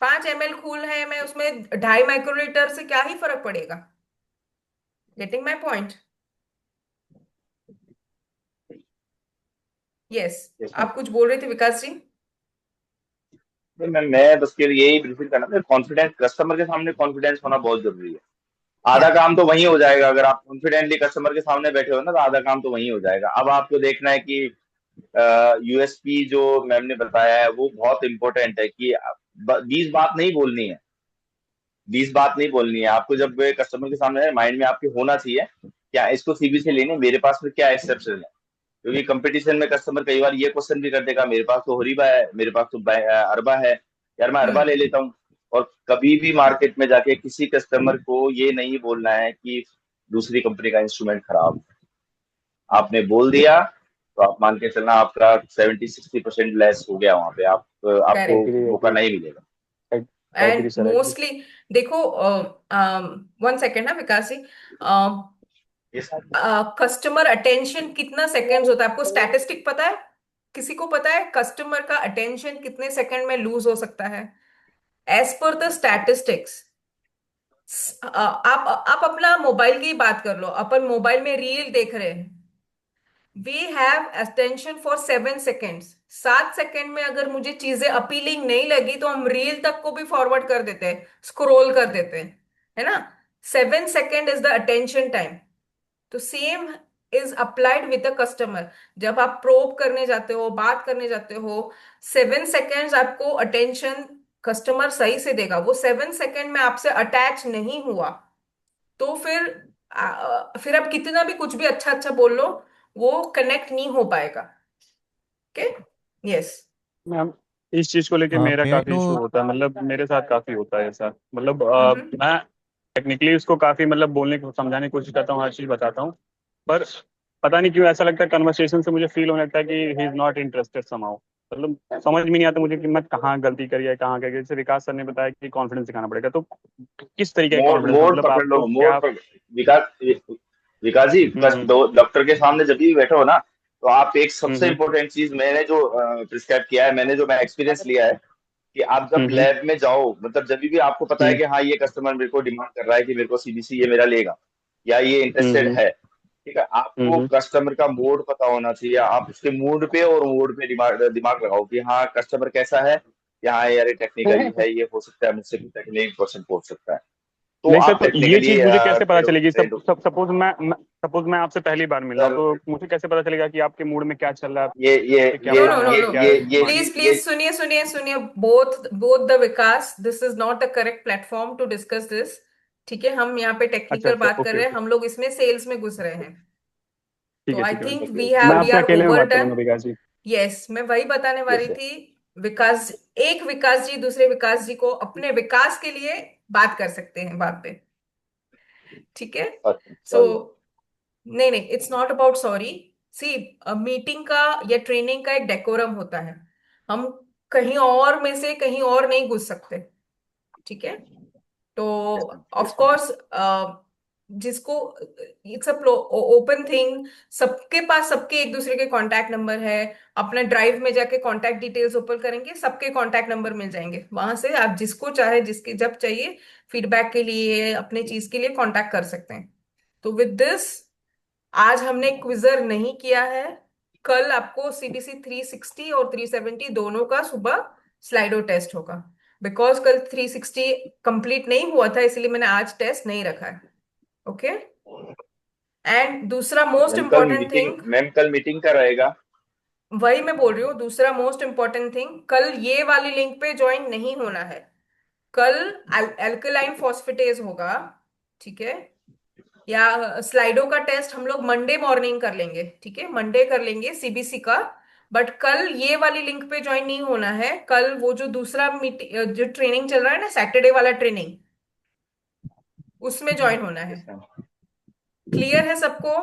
5 ml खून है, मैं उसमें 2.5 माइक्रोलीटर से क्या ही फर्क पड़ेगा। Getting my point? Yes. Yes, आप कुछ बोल रहे थे विकास जी? मैं बस के लिए यही ब्रीफिंग करना था, कॉन्फिडेंस, कस्टमर के सामने कॉन्फिडेंस होना बहुत जरूरी है। आधा या काम तो वहीं हो जाएगा, अगर आप कॉन्फिडेंटली कस्टमर के सामने बैठे हो ना, तो आधा काम तो वहीं हो जाएगा। अब आपको देखना है कि यूएसपी जो मैम ने बताया है वो बहुत इंपॉर्टेंट है कि 20 बात नहीं बोलनी है। 20 बात नहीं बोलनी है आपको। जब कस्टमर के सामने माइंड में आपके होना चाहिए क्या इसको सीबी से लेने, मेरे पास में क्या एक्सेप्शन है। क्योंकि कंपटीशन में कस्टमर कई बार ये क्वेश्चन भी कर देगा, मेरे पास तो होरीबा है, मेरे पास तो अरबा है, यार मैं अरबा ले हम्म। लेता हूँ। और कभी भी मार्केट में जाके किसी कस्टमर को ये नहीं बोलना है कि दूसरी कंपनी का इंस्ट्रूमेंट खराब है। आपने बोल दिया तो आप मान के चलना आपका 70-60% लेस हो गया वहां पे। आपको करेक्ट। एग्री मौका एग्री नहीं मिलेगा। Agree and sir agree. Mostly देखो, 1 सेकेंड ना विकास जी, ये साथ कस्टमर अटेंशन कितना सेकेंड्स होता है आपको स्टैटिस्टिक पता है? किसी को पता है कस्टमर का अटेंशन कितने सेकंड में लूज हो सकता है? एज पर द स्टैटिस्टिक्स, आप अपना मोबाइल की बात कर लो, अपन मोबाइल में रील देख रहे हैं, we have attention for 7 seconds. 7 second में अगर मुझे चीजें अपीलिंग नहीं लगी तो हम रील तक को भी फॉरवर्ड कर देते हैं, स्क्रॉल कर देते हैं, है ना? 7 second is the attention time. तो same is applied with the customer. जब आप प्रोब करने जाते हो, बात करने जाते हो, 7 सेकेंड्स आपको अटेंशन कस्टमर सही से देगा। वो 7 सेकेंड में आपसे अटैच नहीं हुआ तो फिर आप कितना भी कुछ भी अच्छा अच्छा बोल लो, वो कनेक्ट नहीं हो पाएगा। ओके। यस। मैम इस चीज को लेके मेरा मे काफी नो। इशू होता है, मतलब मेरे साथ काफी होता है ऐसा। मतलब हम्म। मैं टेक्निकली उसको काफी मतलब बोलने को समझाने की कोशिश करता हूँ, हर चीज बताता हूँ, पर पता नहीं क्यों ऐसा लगता है कन्वर्सेशन से मुझे फील होने लगता है कि he is not interested somehow. मतलब समझ में नहीं आता मुझे कि मैं कहाँ गलती करी है, कहाँ क्या। जैसे विकास सर ने बताया कि कॉन्फिडेंस दिखाना पड़ेगा, तो किस तरीके का मोड कॉन्फिडेंस, मोड मतलब पकड़ लो, आपको क्या? विकास, विकास जी, बस हम्म दो डॉक्टर के सामने जब भी बैठो ना, तो आप एक सबसे हम्म इंपॉर्टेंट चीज मैंने जो प्रिस्क्राइब किया है, मैंने जो मैं एक्सपीरियंस लिया है कि आप जब हम्म लैब में जाओ, मतलब जब भी आपको पता है हम्म कि हाँ ये कस्टमर मेरे को डिमांड कर रहा है कि मेरे को सीबीसी ये मेरा लेगा या ये इंटरेस्टेड हम्म है, ठीक है, आपको हम्म कस्टमर का मूड पता होना चाहिए। आप उसके मूड पे और मूड पे दिमाग दिमाग लगाओ कि हाँ कस्टमर कैसा है, या हाँ यार टेक्निकली है, ये हो सकता है मुझसे टेक्निकल क्वेश्चन पूछ सकता है, तो नहीं सर, आप तो ये टेक्निकली चीज मुझे कैसे पता चलेगी? ट्रेंड हो। सपोज मैं आपसे पहली बार मिल रहा हूँ, सर तो मुझे कैसे पता चलेगा कि आपके मूड में क्या चल रहा है, ये ये आपके क्या ये नो नो नो प्लान है, ये नो, क्या ये ये डिमांड है? प्लीज ये प्लीज सुनिए सुनिए सुनिए, both the Vikas, this is not the correct platform to discuss this. ठीक है, हम यहाँ पे अच्छा टेक्निकल अच्छा, बात कर ओके रहे हैं, ओके, हम लोग इसमें सेल्स में घुस रहे हैं। ठीक तो है आई ठीक है। थिंक ओके मैं वी आपसे आर अकेले में बात ओवरडन। करूंगा विकास जी। यस, मैं वही बताने वाली यस थी। विकास, एक विकास जी दूसरे विकास जी को अपने विकास के लिए बात कर सकते हैं बाद पे। ठीक है। So sorry. नहीं नहीं, it's not about sorry. See, meeting का या ट्रेनिंग का एक डेकोरम होता है। हम कहीं और में से कहीं और नहीं घुस सकते। ठीक है। तो यस ऑफ यस कोर्स जिसको, इट्स अ ओपन थिंग, सबके पास सबके एक दूसरे के कांटेक्ट नंबर है। अपना ड्राइव में जाके कांटेक्ट डिटेल्स ओपन करेंगे, सबके कांटेक्ट नंबर मिल जाएंगे, वहां से आप जिसको चाहे जिसके जब चाहिए फीडबैक के लिए, अपने चीज के लिए कांटेक्ट कर सकते हैं। तो विद दिस, आज हमने क्विजर नहीं किया है। कल आपको सीबीसी 360 और 370 दोनों का सुबह स्लाइडो टेस्ट होगा। बिकॉज कल 360 कंप्लीट नहीं हुआ था, इसलिए मैंने आज टेस्ट नहीं रखा है। ओके। एंड दूसरा मोस्ट इंपॉर्टेंट थिंग, मैम कल मीटिंग का रहेगा। वही मैं बोल रही हूँ, दूसरा मोस्ट इंपॉर्टेंट थिंग, कल ये वाली लिंक पे ज्वाइन नहीं होना है। कल एल्कलाइन फॉस्फेटेज होगा। ठीक है। या स्लाइडो का टेस्ट हम लोग मंडे मॉर्निंग कर लेंगे। ठीक है, मंडे कर लेंगे सीबीसी का। बट कल ये वाली लिंक पे ज्वाइन नहीं होना है। कल वो जो दूसरा मीटिंग जो ट्रेनिंग चल रहा है ना, सैटरडे वाला ट्रेनिंग, उसमें ज्वाइन होना है। Yes ma'am. क्लियर है सबको?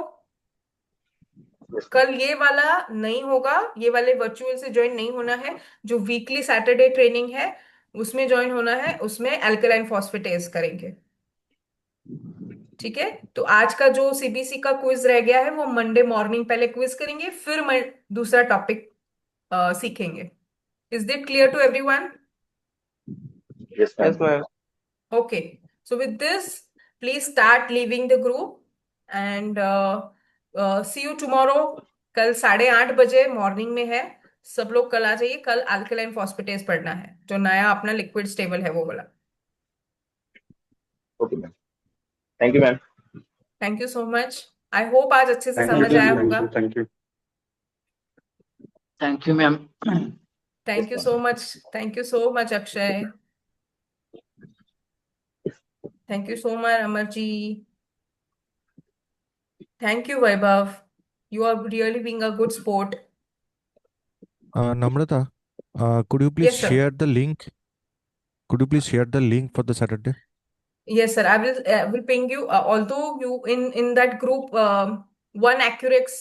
Yes ma'am. कल ये वाला नहीं होगा, ये वाले वर्चुअल से ज्वाइन नहीं होना है। जो वीकली सैटरडे ट्रेनिंग है उसमें ज्वाइन होना है, उसमें अल्कलाइन फॉस्फेटेज करेंगे। ठीक है, तो आज का जो सीबीसी का क्विज रह गया है वो मंडे मॉर्निंग पहले क्विज करेंगे, फिर दूसरा टॉपिक सीखेंगे। Is that clear to everyone? Yes ma'am. Yes ma'am. Okay, so with this, please start leaving the group and see you tomorrow. कल 8:30 बजे मॉर्निंग में है। सब लोग कल आ जाइए। कल अल्कलाइन फॉस्फेटेज पढ़ना है, जो नया अपना लिक्विड स्टेबल है वो वाला। Okay ma'am. Thank you ma'am. Thank you so much. I hope आज अच्छे से थैंक यू समझ मैम, आया थैंक होगा। You, thank you. Thank you, ma'am. Thank you Yes, so much. Thank you so much Akshay. Thank you so much Amar ji. Thank you Vaibhav. You are really being a good sport. Namrata, could you please Yes, sir. share the link? Could you please share the link for the Saturday? Yes, sir. I will ping you. Although you in that group, one Accurex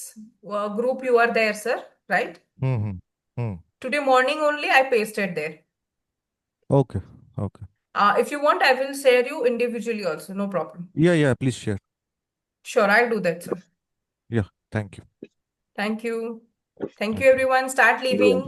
group you are there, sir, right? Hmm. Hmm. Today morning only I pasted there. Okay. Okay. If you want, I will share you individually also. No problem. Yeah. Please share. Sure, I'll do that, sir. Yeah. Thank you. Thank you. Thank Thank you, you. everyone. Start Thank you. leaving.